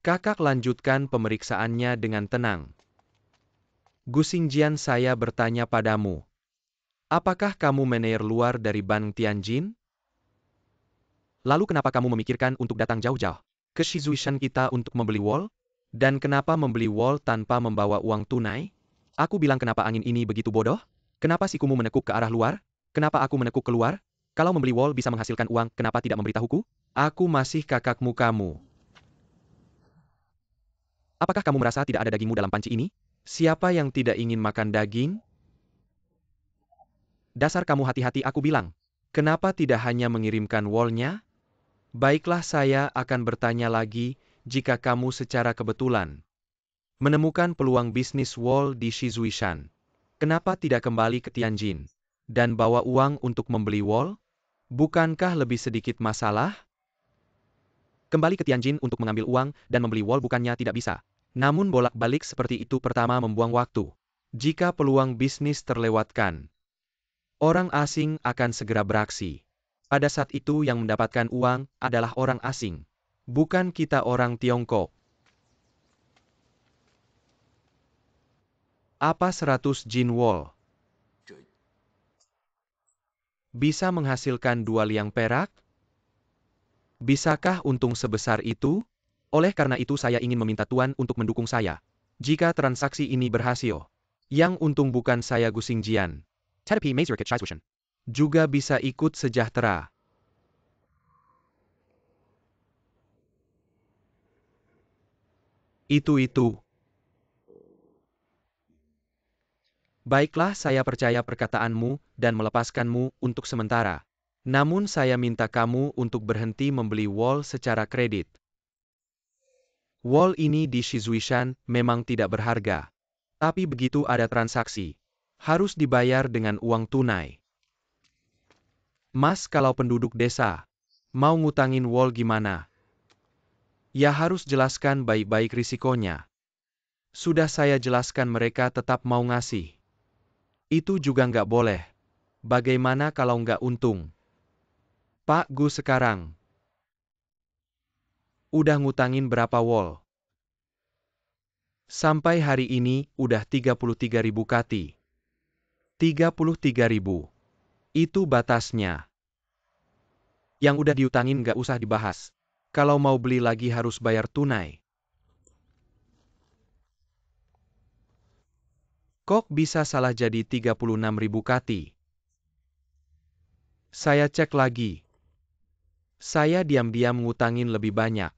Kakak lanjutkan pemeriksaannya dengan tenang. Gu Xingjian, saya bertanya padamu. Apakah kamu manajer luar dari Bank Tianjin? Lalu kenapa kamu memikirkan untuk datang jauh-jauh ke Shizuishan kita untuk membeli wol? Dan kenapa membeli wol tanpa membawa uang tunai? Aku bilang kenapa angin ini begitu bodoh? Kenapa sikumu menekuk ke arah luar? Kenapa aku menekuk keluar? Kalau membeli wol bisa menghasilkan uang, kenapa tidak memberitahuku? Aku masih kakakmu kamu. Apakah kamu merasa tidak ada dagingmu dalam panci ini? Siapa yang tidak ingin makan daging? Dasar kamu hati-hati, aku bilang. Kenapa tidak hanya mengirimkan wolnya? Baiklah, saya akan bertanya lagi, jika kamu secara kebetulan menemukan peluang bisnis wol di Shizuishan, kenapa tidak kembali ke Tianjin dan bawa uang untuk membeli wol? Bukankah lebih sedikit masalah? Kembali ke Tianjin untuk mengambil uang dan membeli wol bukannya tidak bisa. Namun bolak-balik seperti itu pertama membuang waktu. Jika peluang bisnis terlewatkan, orang asing akan segera beraksi. Pada saat itu yang mendapatkan uang adalah orang asing, bukan kita orang Tiongkok. Apa 100 jin wol bisa menghasilkan 2 liang perak? Bisakah untung sebesar itu? Oleh karena itu saya ingin meminta Tuan untuk mendukung saya. Jika transaksi ini berhasil, yang untung bukan saya Gusing Jian, juga bisa ikut sejahtera. Itu. Baiklah, saya percaya perkataanmu dan melepaskanmu untuk sementara. Namun saya minta kamu untuk berhenti membeli wol secara kredit. Wol ini di Shizuishan memang tidak berharga. Tapi begitu ada transaksi, harus dibayar dengan uang tunai. Mas, kalau penduduk desa mau ngutangin wol gimana? Ya harus jelaskan baik-baik risikonya. Sudah saya jelaskan, mereka tetap mau ngasih. Itu juga nggak boleh. Bagaimana kalau nggak untung? Pak Gu sekarang udah ngutangin berapa wol? Sampai hari ini udah 33.000 kati. 33.000. Itu batasnya. Yang udah diutangin nggak usah dibahas. Kalau mau beli lagi harus bayar tunai. Kok bisa salah jadi 36.000 kati? Saya cek lagi. Saya diam-diam ngutangin lebih banyak.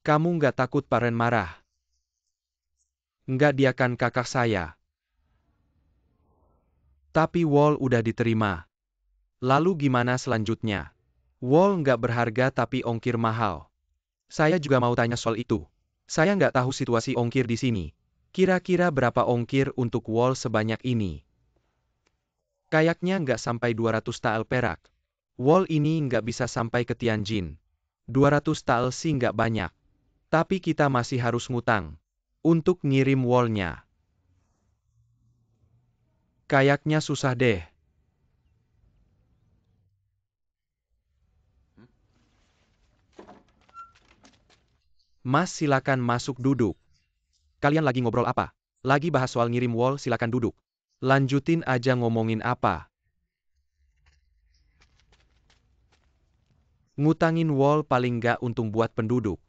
Kamu nggak takut Pak Ren marah? Nggak, dia kan kakak saya. Tapi wol udah diterima. Lalu gimana selanjutnya? Wol nggak berharga tapi ongkir mahal. Saya juga mau tanya soal itu. Saya nggak tahu situasi ongkir di sini. Kira-kira berapa ongkir untuk wol sebanyak ini? Kayaknya nggak sampai 200 tael perak. Wol ini nggak bisa sampai ke Tianjin. 200 tael sih nggak banyak. Tapi kita masih harus ngutang untuk ngirim wolnya. Kayaknya susah deh. Mas, silakan masuk duduk. Kalian lagi ngobrol apa? Lagi bahas soal ngirim wol, silakan duduk. Lanjutin aja, ngomongin apa? Ngutangin wol paling nggak untung buat penduduk.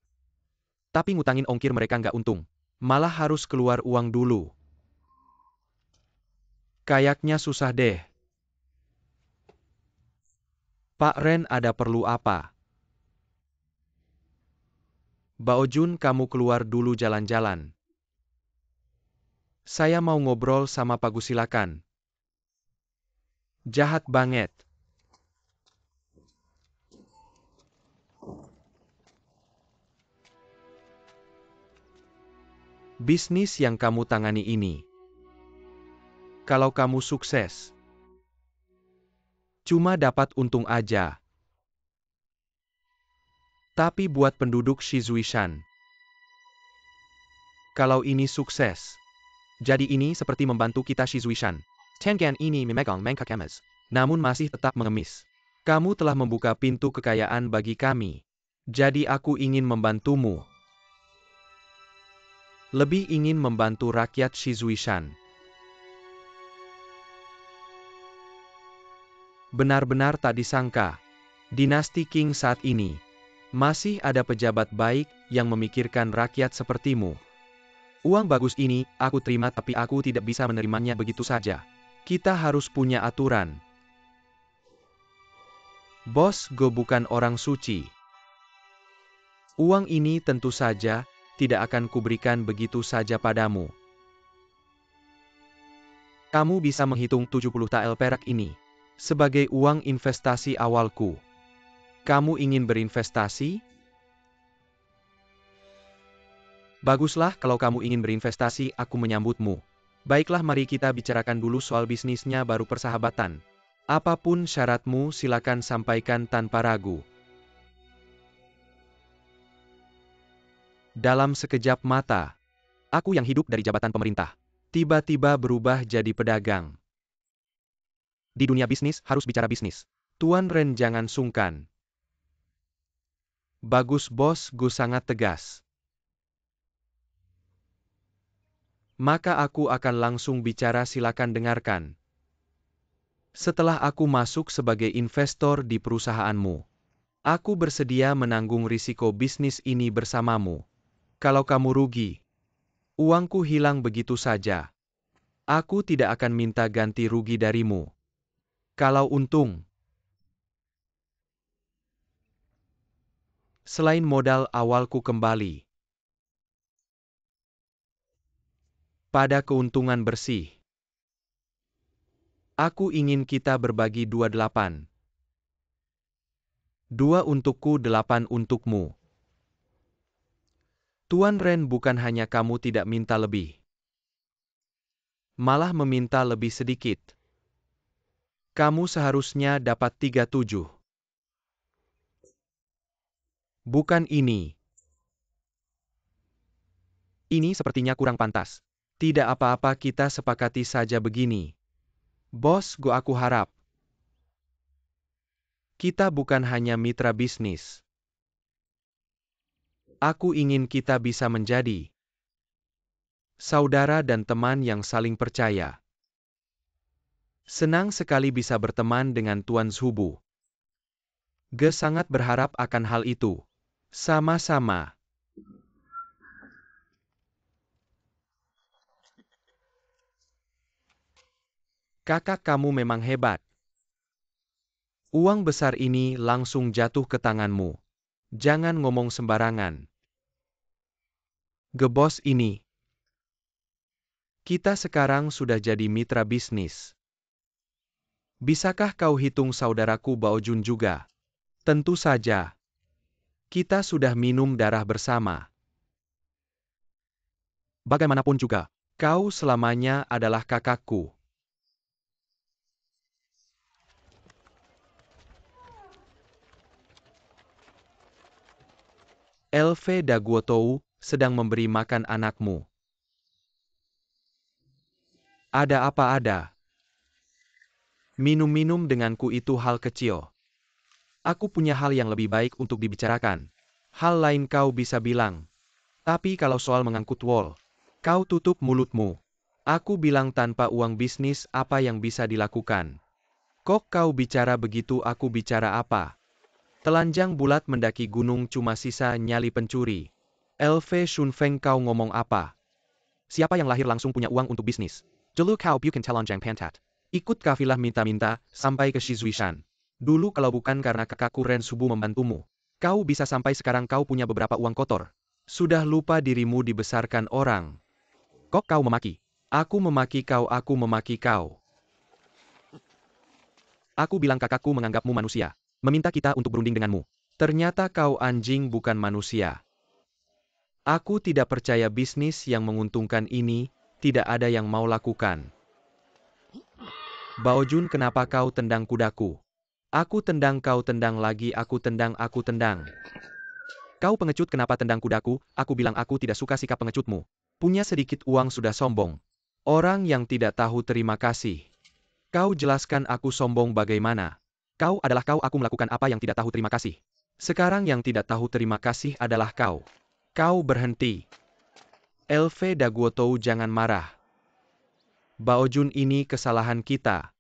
Tapi ngutangin ongkir mereka nggak untung. Malah harus keluar uang dulu. Kayaknya susah deh. Pak Ren, ada perlu apa? Bao Jun, kamu keluar dulu jalan-jalan. Saya mau ngobrol sama Pak Gu, silakan. Jahat banget. Bisnis yang kamu tangani ini, kalau kamu sukses, cuma dapat untung aja. Tapi buat penduduk Shizuishan, kalau ini sukses, jadi ini seperti membantu kita Shizuishan. Tengen ini memegang mangkok emas, namun masih tetap mengemis. Kamu telah membuka pintu kekayaan bagi kami. Jadi aku ingin membantumu. Lebih ingin membantu rakyat Shizuishan. Benar-benar tak disangka. Dinasti Qing saat ini. Masih ada pejabat baik yang memikirkan rakyat sepertimu. Uang bagus ini, aku terima tapi aku tidak bisa menerimanya begitu saja. Kita harus punya aturan. Bos Go bukan orang suci. Uang ini tentu saja, tidak akan kuberikan begitu saja padamu. Kamu bisa menghitung 70 tael perak ini sebagai uang investasi awalku. Kamu ingin berinvestasi? Baguslah kalau kamu ingin berinvestasi, aku menyambutmu. Baiklah, mari kita bicarakan dulu soal bisnisnya baru persahabatan. Apapun syaratmu silakan sampaikan tanpa ragu. Dalam sekejap mata, aku yang hidup dari jabatan pemerintah, tiba-tiba berubah jadi pedagang. Di dunia bisnis harus bicara bisnis. Tuan Ren jangan sungkan. Bagus Bos Go sangat tegas. Maka aku akan langsung bicara, silakan dengarkan. Setelah aku masuk sebagai investor di perusahaanmu, aku bersedia menanggung risiko bisnis ini bersamamu. Kalau kamu rugi, uangku hilang begitu saja. Aku tidak akan minta ganti rugi darimu. Kalau untung, selain modal awalku kembali pada keuntungan bersih, aku ingin kita berbagi 28. 2 untukku, 8 untukmu. Tuan Ren, bukan hanya kamu tidak minta lebih, malah meminta lebih sedikit. Kamu seharusnya dapat 37. Bukan ini. Ini sepertinya kurang pantas. Tidak apa-apa, kita sepakati saja begini. Bos Go, aku harap kita bukan hanya mitra bisnis. Aku ingin kita bisa menjadi saudara dan teman yang saling percaya. Senang sekali bisa berteman dengan Tuan Zhubu. Ge sangat berharap akan hal itu. Sama-sama. Kakak, kamu memang hebat. Uang besar ini langsung jatuh ke tanganmu. Jangan ngomong sembarangan. Ge bos ini. Kita sekarang sudah jadi mitra bisnis. Bisakah kau hitung saudaraku Bao Jun juga? Tentu saja. Kita sudah minum darah bersama. Bagaimanapun juga, kau selamanya adalah kakakku. Elve Daguotou sedang memberi makan anakmu. Ada apa ada? Minum-minum denganku itu hal kecil. Aku punya hal yang lebih baik untuk dibicarakan. Hal lain kau bisa bilang. Tapi kalau soal mengangkut wol, kau tutup mulutmu. Aku bilang tanpa uang bisnis apa yang bisa dilakukan. Kok kau bicara begitu, aku bicara apa? Telanjang bulat mendaki gunung cuma sisa nyali pencuri. Elve Shunfeng, kau ngomong apa? Siapa yang lahir langsung punya uang untuk bisnis? Jelu kau bukan telanjang pantat. Ikut kafilah minta-minta, sampai ke Shizuishan. Dulu kalau bukan karena kakakku Ren Subu membantumu, kau bisa sampai sekarang kau punya beberapa uang kotor. Sudah lupa dirimu dibesarkan orang. Kok kau memaki? Aku memaki kau, aku memaki kau. Aku bilang kakakku menganggapmu manusia. Meminta kita untuk berunding denganmu. Ternyata kau anjing bukan manusia. Aku tidak percaya bisnis yang menguntungkan ini, tidak ada yang mau lakukan. Bao Jun, kenapa kau tendang kudaku? Aku tendang, kau tendang lagi, aku tendang, aku tendang. Kau pengecut, kenapa tendang kudaku? Aku bilang aku tidak suka sikap pengecutmu. Punya sedikit uang sudah sombong. Orang yang tidak tahu terima kasih. Kau jelaskan aku sombong bagaimana? Kau adalah kau, aku melakukan apa yang tidak tahu terima kasih. Sekarang yang tidak tahu terima kasih adalah kau. Kau berhenti. Elve Daguotou, jangan marah. Bao Jun, ini kesalahan kita.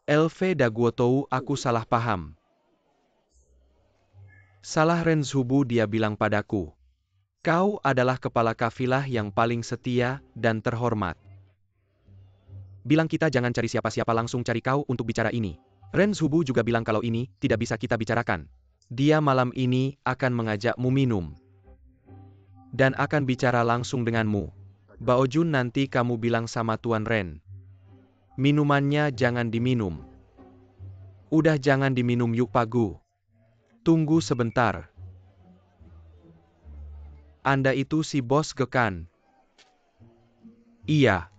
Elfe Daguotou, aku salah paham. Salah Renzhubu, dia bilang padaku. Kau adalah kepala kafilah yang paling setia dan terhormat. Bilang kita jangan cari siapa-siapa, langsung cari kau untuk bicara ini. Renzhubu juga bilang kalau ini tidak bisa kita bicarakan. Dia malam ini akan mengajakmu minum. Dan akan bicara langsung denganmu. Baojun, nanti kamu bilang sama Tuan Ren. Minumannya jangan diminum. Udah jangan diminum yuk Pak Gu. Tunggu sebentar. Anda itu si bos Ge kan? Iya.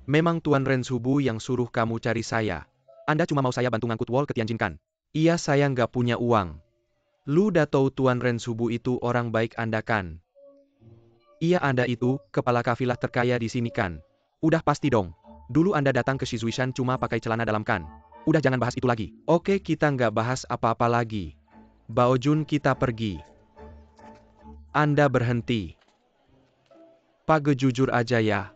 Memang Tuan Renzhubu yang suruh kamu cari saya. Anda cuma mau saya bantu ngangkut wol ke Tianjin kan? Iya, saya nggak punya uang. Lu udah tahu Tuan Renzhubu itu orang baik Anda kan? Iya, Anda itu kepala kafilah terkaya di sini kan? Udah pasti dong. Dulu Anda datang ke Shizuishan cuma pakai celana dalam kan? Udah jangan bahas itu lagi. Oke, kita nggak bahas apa-apa lagi. Baojun, kita pergi. Anda berhenti. Pak Ge, jujur aja ya.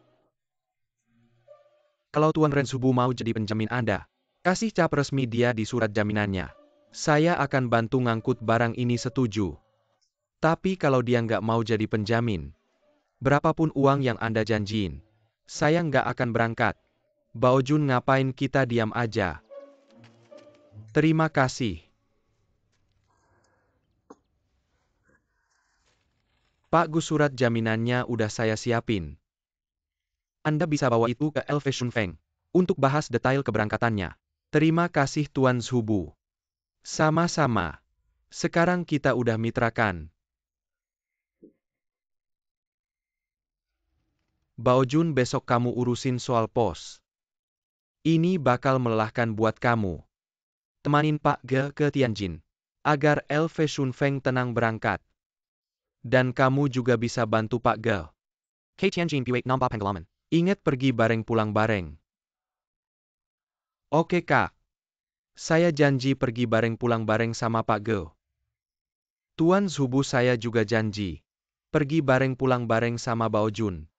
Kalau Tuan Renzhubu mau jadi penjamin Anda, kasih cap resmi dia di surat jaminannya. Saya akan bantu ngangkut barang ini, setuju. Tapi kalau dia nggak mau jadi penjamin, berapapun uang yang Anda janjiin, saya nggak akan berangkat. Baojun, ngapain kita diam aja? Terima kasih. Pak Gu, surat jaminannya udah saya siapin. Anda bisa bawa itu ke Elfe Shunfeng untuk bahas detail keberangkatannya. Terima kasih Tuan Zhubu. Sama-sama. Sekarang kita udah mitra kan? Baojun, besok kamu urusin soal pos. Ini bakal melelahkan buat kamu. Temanin Pak Ge ke Tianjin, agar Elfe Shunfeng tenang berangkat. Dan kamu juga bisa bantu Pak Ge. Ke Tianjin piwek nampak penggelaman. Ingat pergi bareng pulang bareng. Oke Kak. Saya janji pergi bareng pulang bareng sama Pak Ge. Tuan Zhubu, saya juga janji. Pergi bareng pulang bareng sama Baojun.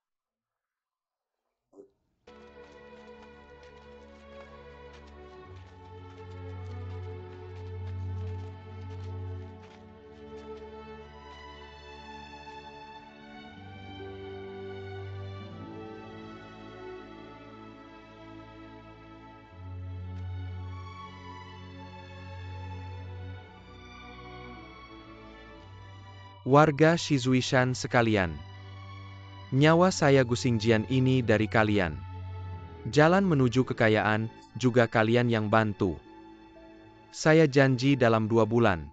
Warga Shizuishan sekalian. Nyawa saya Gu Xingjian ini dari kalian. Jalan menuju kekayaan, juga kalian yang bantu. Saya janji dalam 2 bulan.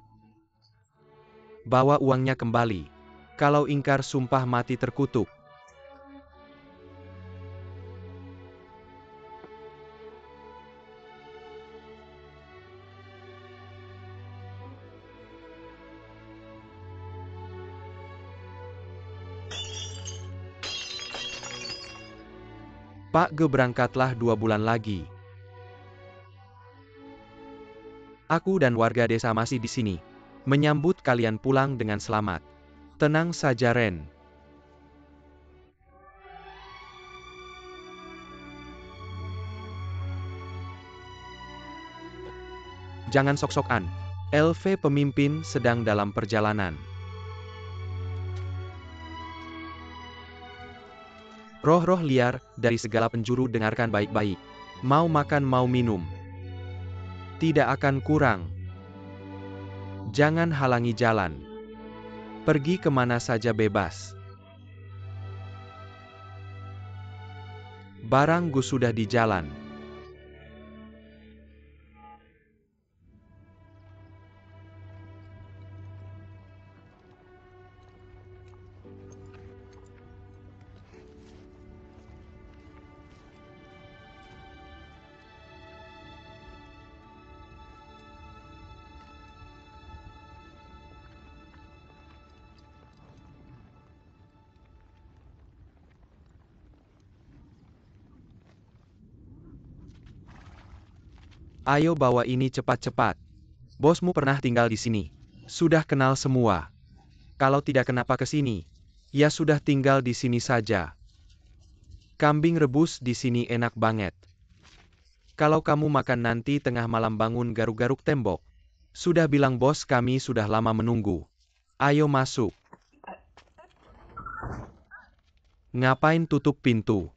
Bawa uangnya kembali. Kalau ingkar sumpah mati terkutuk. Pak Ge, berangkatlah 2 bulan lagi. Aku dan warga desa masih di sini, menyambut kalian pulang dengan selamat. Tenang saja Ren. Jangan sok-sokan. Elfe pemimpin sedang dalam perjalanan. Roh-roh liar dari segala penjuru, dengarkan baik-baik. Mau makan mau minum, tidak akan kurang. Jangan halangi jalan. Pergi kemana saja bebas. Barang Gu sudah di jalan. Ayo bawa ini cepat-cepat. Bosmu pernah tinggal di sini. Sudah kenal semua. Kalau tidak kenapa ke sini, ya sudah tinggal di sini saja. Kambing rebus di sini enak banget. Kalau kamu makan nanti tengah malam bangun garuk-garuk tembok. Sudah bilang bos kami sudah lama menunggu. Ayo masuk. Ngapain tutup pintu?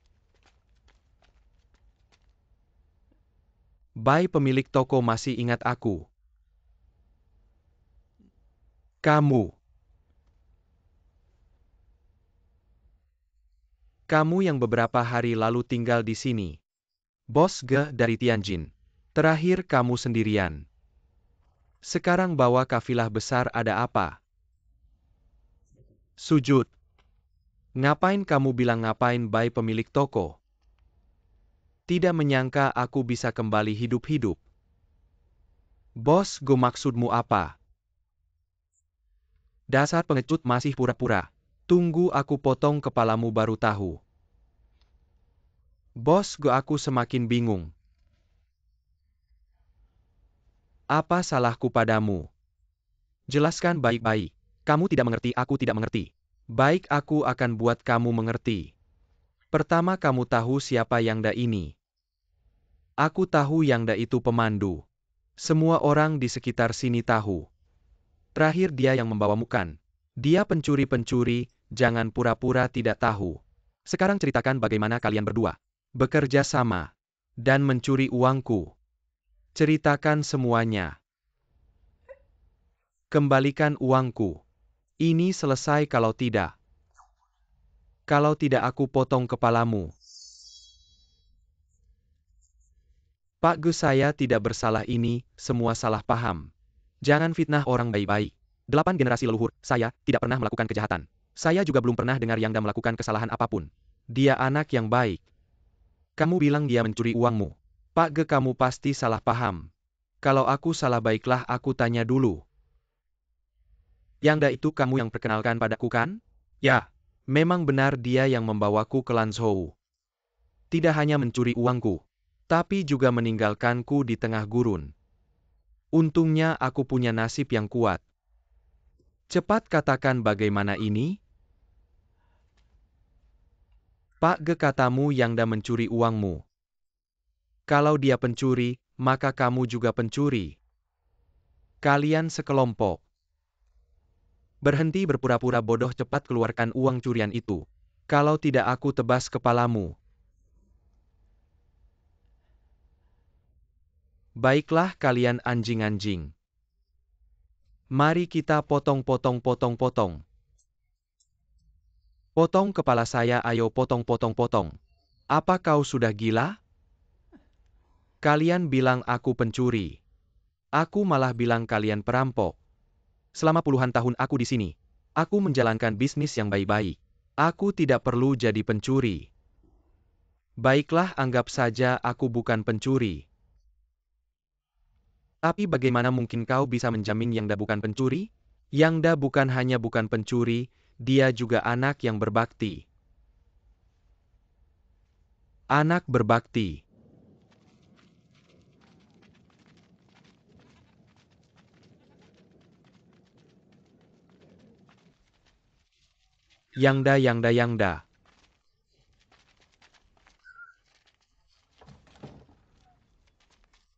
Bai pemilik toko masih ingat aku. Kamu yang beberapa hari lalu tinggal di sini. Bos Ge dari Tianjin. Terakhir kamu sendirian. Sekarang bawa kafilah besar ada apa? Sujud. Ngapain kamu bilang ngapain Bai pemilik toko? Tidak menyangka aku bisa kembali hidup-hidup. Bos Go maksudmu apa? Dasar pengecut masih pura-pura. Tunggu aku potong kepalamu baru tahu. Bos Go aku semakin bingung. Apa salahku padamu? Jelaskan baik-baik. Kamu tidak mengerti, aku tidak mengerti. Baik aku akan buat kamu mengerti. Pertama kamu tahu siapa Yangda ini? Aku tahu Yangda itu pemandu. Semua orang di sekitar sini tahu. Terakhir dia yang membawamu kan? Dia pencuri-pencuri, jangan pura-pura tidak tahu. Sekarang ceritakan bagaimana kalian berdua bekerja sama dan mencuri uangku. Ceritakan semuanya. Kembalikan uangku. Ini selesai kalau tidak. Kalau tidak aku potong kepalamu. Pak Gus saya tidak bersalah ini, semua salah paham. Jangan fitnah orang baik-baik. 8 generasi leluhur, saya tidak pernah melakukan kejahatan. Saya juga belum pernah dengar Yangda melakukan kesalahan apapun. Dia anak yang baik. Kamu bilang dia mencuri uangmu. Pak Ge kamu pasti salah paham. Kalau aku salah baiklah aku tanya dulu. Yangda itu kamu yang perkenalkan padaku kan? Ya, memang benar dia yang membawaku ke Lanzhou. Tidak hanya mencuri uangku, tapi juga meninggalkanku di tengah gurun. Untungnya aku punya nasib yang kuat. Cepat katakan bagaimana ini? Pak Ge katamu Yangda mencuri uangmu. Kalau dia pencuri, maka kamu juga pencuri. Kalian sekelompok. Berhenti berpura-pura bodoh cepat keluarkan uang curian itu. Kalau tidak aku tebas kepalamu. Baiklah kalian anjing-anjing. Mari kita potong-potong-potong-potong. Potong kepala saya ayo potong-potong-potong. Apa kau sudah gila? Kalian bilang aku pencuri. Aku malah bilang kalian perampok. Selama puluhan tahun aku di sini. Aku menjalankan bisnis yang baik-baik. Aku tidak perlu jadi pencuri. Baiklah anggap saja aku bukan pencuri. Tapi bagaimana mungkin kau bisa menjamin Yangda bukan pencuri? Yangda bukan hanya bukan pencuri, dia juga anak yang berbakti. Anak berbakti. Yangda.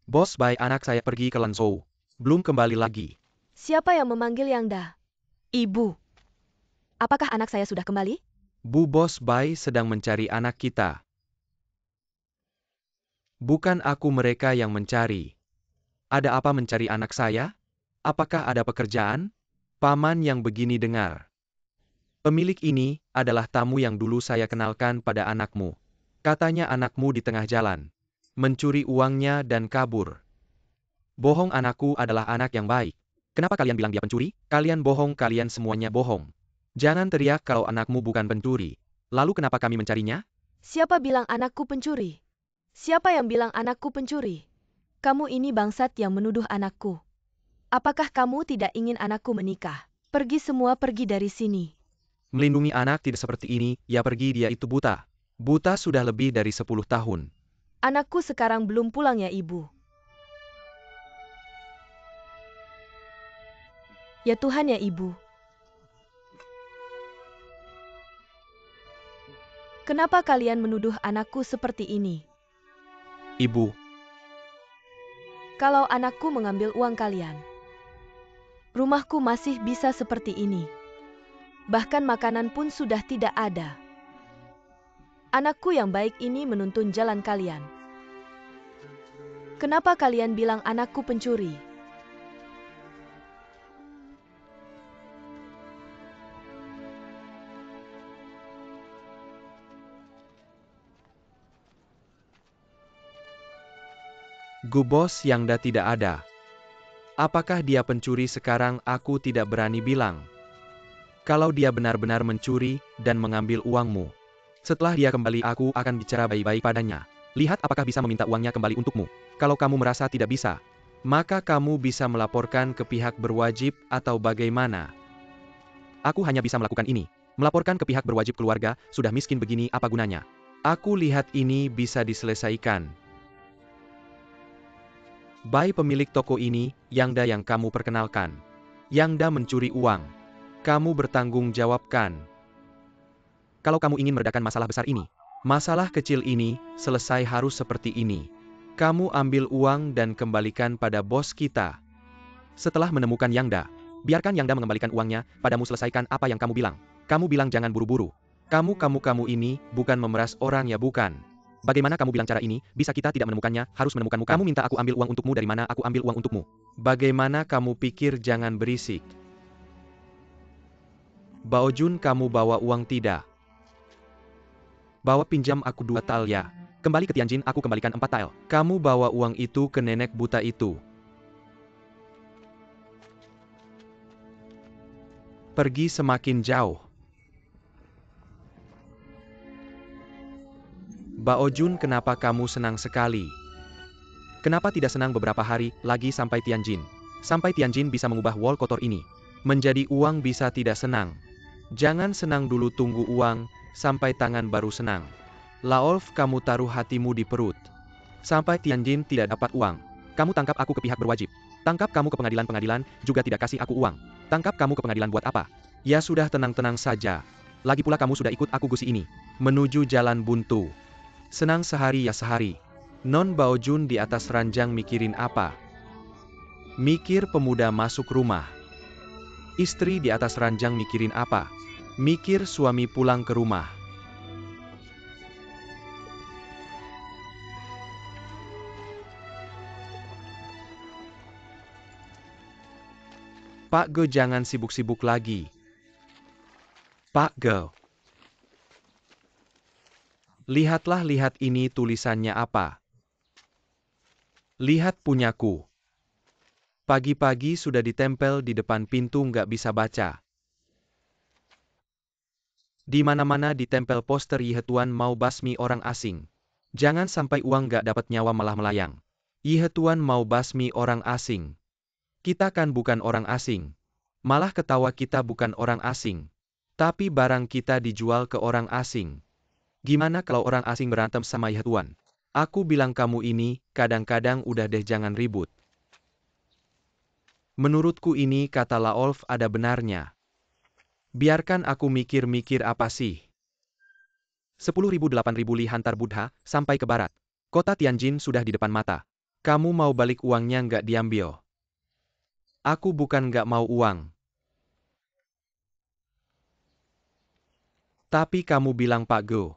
Bos Bai anak saya pergi ke Lanzhou. Belum kembali lagi. Siapa yang memanggil Yangda? Ibu. Apakah anak saya sudah kembali? Bu Bos Bai sedang mencari anak kita. Bukan aku mereka yang mencari. Ada apa mencari anak saya? Apakah ada pekerjaan? Paman yang begini dengar. Pemilik ini adalah tamu yang dulu saya kenalkan pada anakmu. Katanya anakmu di tengah jalan. Mencuri uangnya dan kabur. Bohong anakku adalah anak yang baik. Kenapa kalian bilang dia pencuri? Kalian bohong, kalian semuanya bohong. Jangan teriak kalau anakmu bukan pencuri. Lalu kenapa kami mencarinya? Siapa bilang anakku pencuri? Siapa yang bilang anakku pencuri? Kamu ini bangsat yang menuduh anakku. Apakah kamu tidak ingin anakku menikah? Pergi semua pergi dari sini. Melindungi anak tidak seperti ini, ya pergi dia itu buta. Buta sudah lebih dari 10 tahun. Anakku sekarang belum pulang ya ibu. Ya Tuhan ya ibu. Kenapa kalian menuduh anakku seperti ini? Ibu, Kalau anakku mengambil uang kalian, rumahku masih bisa seperti ini. Bahkan makanan pun sudah tidak ada. Anakku yang baik ini menuntun jalan kalian. Kenapa kalian bilang anakku pencuri? Bos Yangda tidak ada. Apakah dia pencuri sekarang? Aku tidak berani bilang. Kalau dia benar-benar mencuri dan mengambil uangmu, setelah dia kembali aku akan bicara baik-baik padanya. Lihat apakah bisa meminta uangnya kembali untukmu. Kalau kamu merasa tidak bisa, maka kamu bisa melaporkan ke pihak berwajib atau bagaimana. Aku hanya bisa melakukan ini. Melaporkan ke pihak berwajib. Keluarga sudah miskin begini, apa gunanya? Aku lihat ini bisa diselesaikan. Bai pemilik toko ini, Yangda yang kamu perkenalkan. Yangda mencuri uang. Kamu bertanggung jawabkan. Kalau kamu ingin meredakan masalah besar ini, masalah kecil ini selesai harus seperti ini. Kamu ambil uang dan kembalikan pada bos kita. Setelah menemukan Yangda, biarkan Yangda mengembalikan uangnya padamu. Selesaikan apa yang kamu bilang. Kamu bilang jangan buru-buru. Kamu ini bukan memeras orang ya bukan? Bagaimana kamu bilang cara ini, bisa kita tidak menemukannya, harus menemukanmu. Kamu minta aku ambil uang untukmu, dari mana aku ambil uang untukmu? Bagaimana kamu pikir? Jangan berisik. Baojun, kamu bawa uang tidak? Bawa pinjam aku 2 tael ya. Kembali ke Tianjin, aku kembalikan 4 tael. Kamu bawa uang itu ke nenek buta itu. Pergi semakin jauh. Baojun, kenapa kamu senang sekali? Kenapa tidak senang beberapa hari lagi sampai Tianjin? Sampai Tianjin bisa mengubah wall kotor ini menjadi uang, bisa tidak senang? Jangan senang dulu, tunggu uang sampai tangan baru senang. Laolf, kamu taruh hatimu di perut. Sampai Tianjin tidak dapat uang. Kamu tangkap aku ke pihak berwajib. Tangkap kamu ke pengadilan juga tidak kasih aku uang. Tangkap kamu ke pengadilan buat apa? Ya sudah, tenang-tenang saja. Lagi pula kamu sudah ikut aku gusi ini menuju jalan buntu. Senang sehari ya sehari. Non Baojun di atas ranjang mikirin apa? Mikir pemuda masuk rumah. Istri di atas ranjang mikirin apa? Mikir suami pulang ke rumah. Pak Ge, jangan sibuk-sibuk lagi. Pak Ge. Lihatlah, lihat ini tulisannya apa? Lihat punyaku. Pagi-pagi sudah ditempel di depan pintu, nggak bisa baca. Di mana-mana ditempel poster Yihe Tuan mau basmi orang asing. Jangan sampai uang nggak dapat nyawa malah melayang. Yihe Tuan mau basmi orang asing. Kita kan bukan orang asing. Malah ketawa kita bukan orang asing. Tapi barang kita dijual ke orang asing. Gimana kalau orang asing berantem sama Yihe Tuan? Aku bilang kamu ini, kadang-kadang udah deh jangan ribut. Menurutku ini kata Laolf ada benarnya. Biarkan aku mikir-mikir apa sih. 10.000-8.000 li hantar Buddha, sampai ke barat. Kota Tianjin sudah di depan mata. Kamu mau balik uangnya nggak diambil? Aku bukan nggak mau uang. Tapi kamu bilang Pak Go.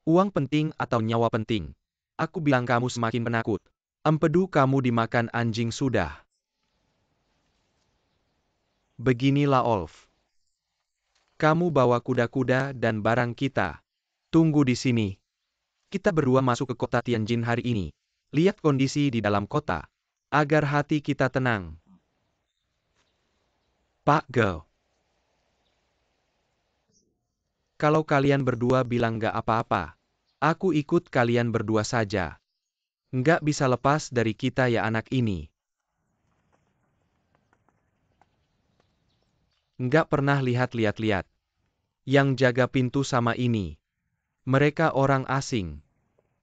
Uang penting atau nyawa penting? Aku bilang kamu semakin penakut. Empedu, kamu dimakan anjing sudah. Beginilah Olf. Kamu bawa kuda-kuda dan barang kita. Tunggu di sini. Kita berdua masuk ke kota Tianjin hari ini. Lihat kondisi di dalam kota. Agar hati kita tenang. Pak Ge. Kalau kalian berdua bilang nggak apa-apa, aku ikut kalian berdua saja. Nggak bisa lepas dari kita ya anak ini. Nggak pernah lihat-lihat. Yang jaga pintu sama ini. Mereka orang asing.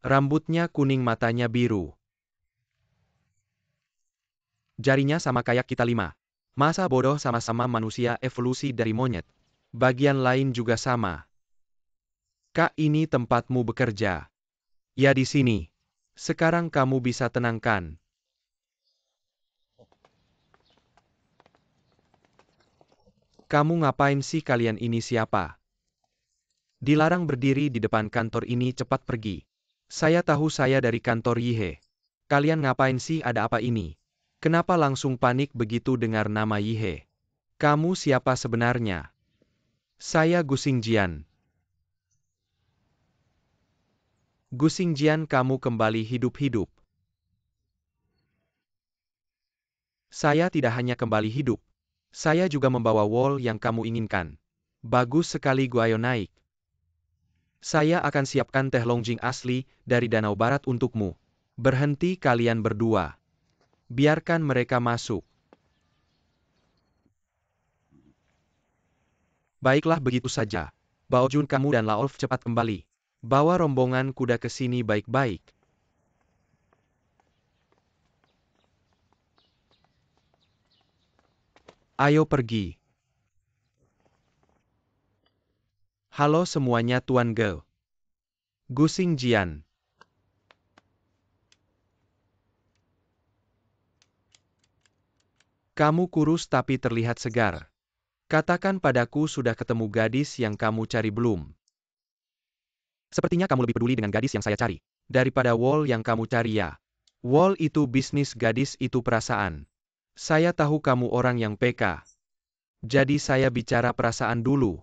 Rambutnya kuning, matanya biru. Jarinya sama kayak kita 5. Masa bodoh, sama-sama manusia evolusi dari monyet. Bagian lain juga sama. Kak, ini tempatmu bekerja. Ya di sini. Sekarang kamu bisa tenangkan. Kamu ngapain sih kalian ini siapa? Dilarang berdiri di depan kantor ini, cepat pergi. Saya tahu saya dari kantor Yihe. Kalian ngapain sih, ada apa ini? Kenapa langsung panik begitu dengar nama Yihe? Kamu siapa sebenarnya? Saya Gu Xingjian. Gu Xingjian, kamu kembali hidup-hidup. Saya tidak hanya kembali hidup. Saya juga membawa wol yang kamu inginkan. Bagus sekali Gu, ayo naik. Saya akan siapkan teh Longjing asli dari Danau Barat untukmu. Berhenti kalian berdua. Biarkan mereka masuk. Baiklah, begitu saja. Bao Jun, kamu dan Laolf cepat kembali. Bawa rombongan kuda ke sini baik-baik. Ayo pergi. Halo semuanya, Tuan Ge. Gu Xingjian. Kamu kurus tapi terlihat segar. Katakan padaku, sudah ketemu gadis yang kamu cari belum? Sepertinya kamu lebih peduli dengan gadis yang saya cari daripada wol yang kamu cari, ya. Wol itu bisnis, gadis itu perasaan. Saya tahu kamu orang yang peka. Jadi saya bicara perasaan dulu.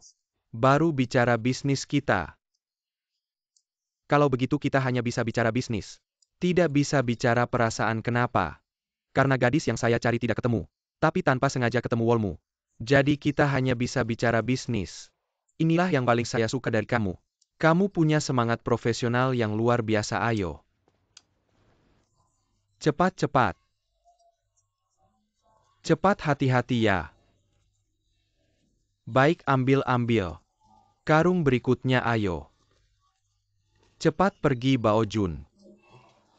Baru bicara bisnis kita. Kalau begitu kita hanya bisa bicara bisnis. Tidak bisa bicara perasaan, kenapa? Karena gadis yang saya cari tidak ketemu. Tapi tanpa sengaja ketemu wolmu. Jadi kita hanya bisa bicara bisnis. Inilah yang paling saya suka dari kamu. Kamu punya semangat profesional yang luar biasa, ayo. Cepat-cepat. Cepat, hati-hati ya. Baik, ambil-ambil. Karung berikutnya, ayo. Cepat pergi, Bao Jun.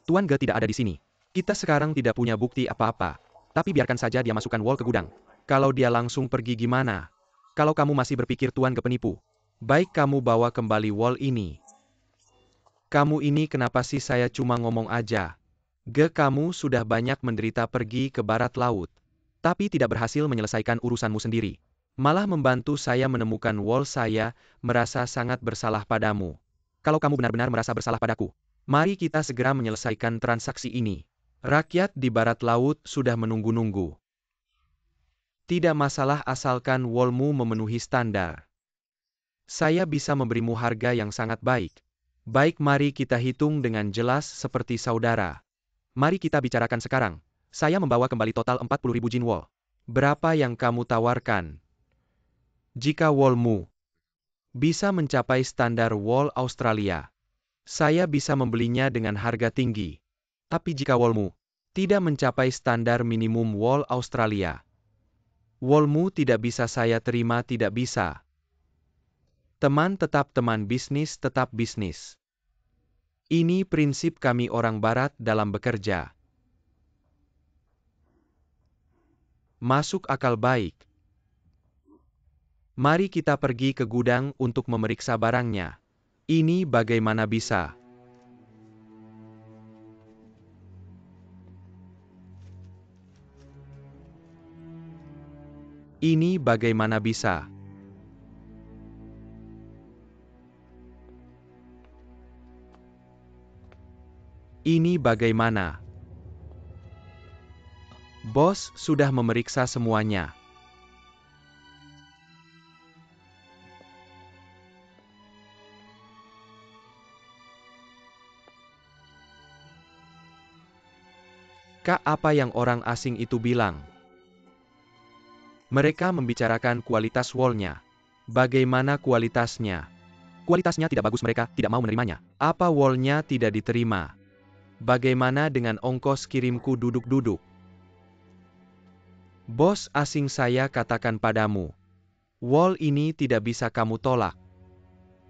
Tuan Ge tidak ada di sini. Kita sekarang tidak punya bukti apa-apa. Tapi biarkan saja dia masukkan wol ke gudang. Kalau dia langsung pergi gimana? Kalau kamu masih berpikir Tuan Ge penipu, baik kamu bawa kembali wol ini. Kamu ini kenapa sih, saya cuma ngomong aja. Ge, kamu sudah banyak menderita pergi ke barat laut. Tapi tidak berhasil menyelesaikan urusanmu sendiri. Malah membantu saya menemukan wol, saya merasa sangat bersalah padamu. Kalau kamu benar-benar merasa bersalah padaku, mari kita segera menyelesaikan transaksi ini. Rakyat di barat laut sudah menunggu-nunggu. Tidak masalah asalkan wolmu memenuhi standar. Saya bisa memberimu harga yang sangat baik. Baik, mari kita hitung dengan jelas seperti saudara. Mari kita bicarakan sekarang. Saya membawa kembali total 40.000 jin wol. Berapa yang kamu tawarkan? Jika wolmu bisa mencapai standar wol Australia, saya bisa membelinya dengan harga tinggi. Tapi jika wolmu tidak mencapai standar minimum wol Australia, wolmu tidak bisa saya terima, tidak bisa. Teman tetap teman, bisnis tetap bisnis. Ini prinsip kami orang barat dalam bekerja. Masuk akal, baik. Mari kita pergi ke gudang untuk memeriksa barangnya. Ini bagaimana bisa? Ini bagaimana bisa? Ini bagaimana? Bos sudah memeriksa semuanya. Kak, apa yang orang asing itu bilang? Mereka membicarakan kualitas wolnya. Bagaimana kualitasnya? Kualitasnya tidak bagus, mereka tidak mau menerimanya. Apa wolnya tidak diterima? Bagaimana dengan ongkos kirimku, duduk-duduk? Bos asing, saya katakan padamu, wol ini tidak bisa kamu tolak.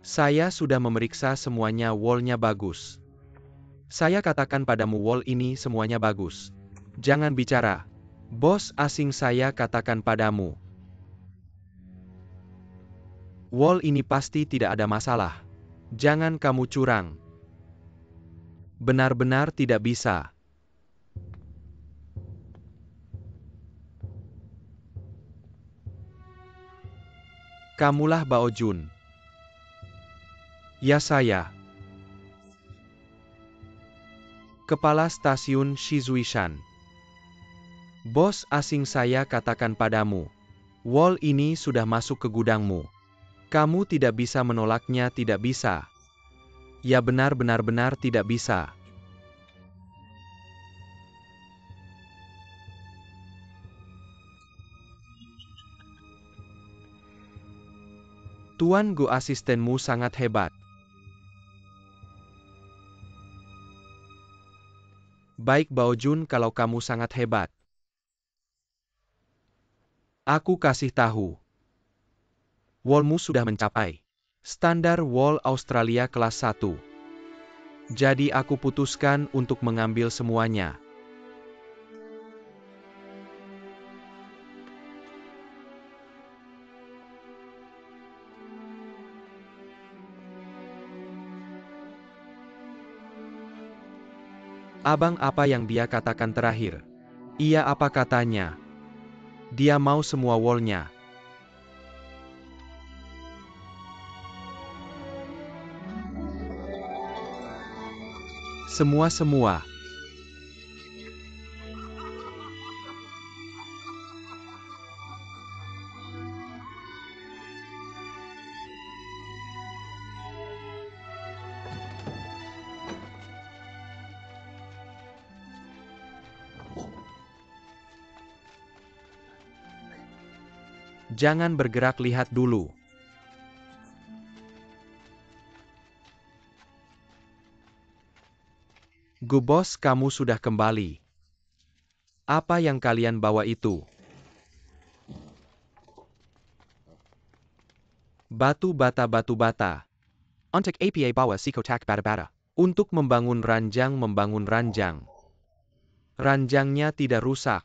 Saya sudah memeriksa semuanya, wolnya bagus. Saya katakan padamu, wol ini semuanya bagus. Jangan bicara. Bos asing, saya katakan padamu, wol ini pasti tidak ada masalah. Jangan kamu curang. Benar-benar tidak bisa. Kamulah Bao Jun. Ya saya. Kepala Stasiun Shizuishan. Bos asing saya katakan padamu. Wall ini sudah masuk ke gudangmu. Kamu tidak bisa menolaknya, tidak bisa. Ya benar-benar tidak bisa. Tuan Go, asistenmu sangat hebat. Baik Bao Jun, kalau kamu sangat hebat. Aku kasih tahu. Wallmu sudah mencapai standar wall Australia kelas 1. Jadi aku putuskan untuk mengambil semuanya. Abang, apa yang dia katakan terakhir? Iya, apa katanya? Dia mau semua wallnya. Semua. Jangan bergerak, lihat dulu. Gu bos, kamu sudah kembali. Apa yang kalian bawa itu? Batu bata. Untuk apa bawa sikotak bata. Untuk membangun ranjang. Ranjangnya tidak rusak.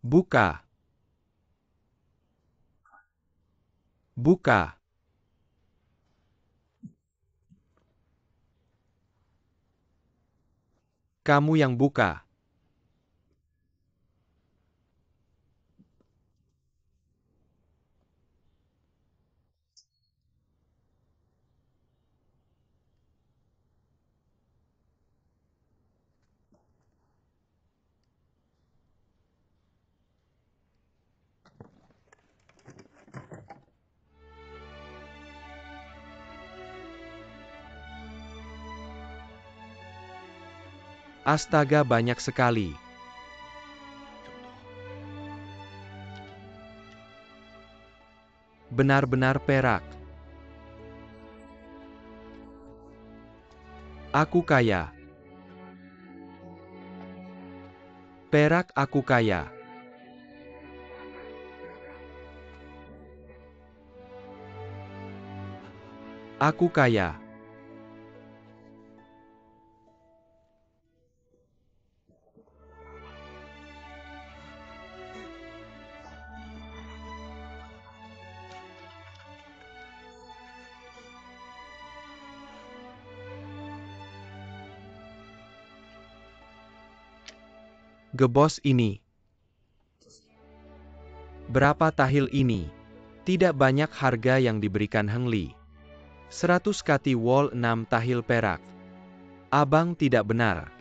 Buka. Kamu yang buka. Astaga, banyak sekali. Benar-benar perak. Aku kaya. Perak, aku kaya. Aku kaya. Gebos ini. Berapa tahil ini? Tidak banyak harga yang diberikan Heng Li. 100 kati wol 6 tahil perak. Abang tidak benar.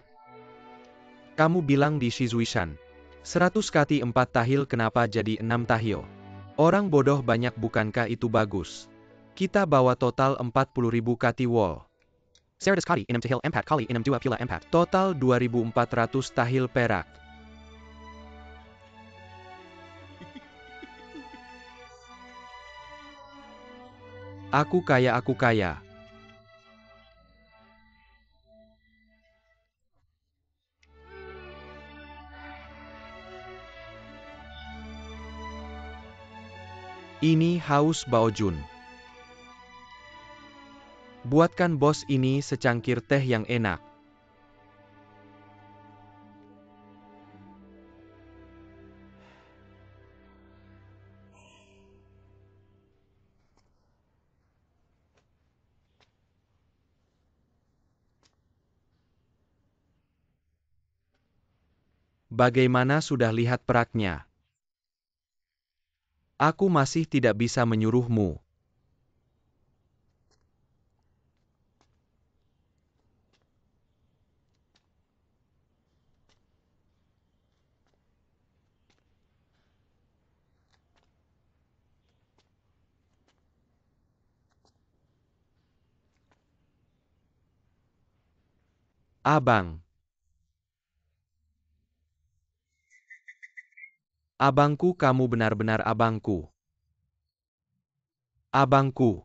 Kamu bilang di Shizuishan. 100 kati 4 tahil, kenapa jadi 6 tahil? Orang bodoh banyak, bukankah itu bagus? Kita bawa total 40.000 kati wol. 100 kali 6 tahil 4 kali 6 2 pila 4. Total 2.400 tahil perak. Aku kaya. Ini haus Bao Jun. Buatkan bos ini secangkir teh yang enak. Bagaimana sudah lihat peraknya? Aku masih tidak bisa menyuruhmu. Abang. Abangku, kamu benar-benar abangku. Abangku.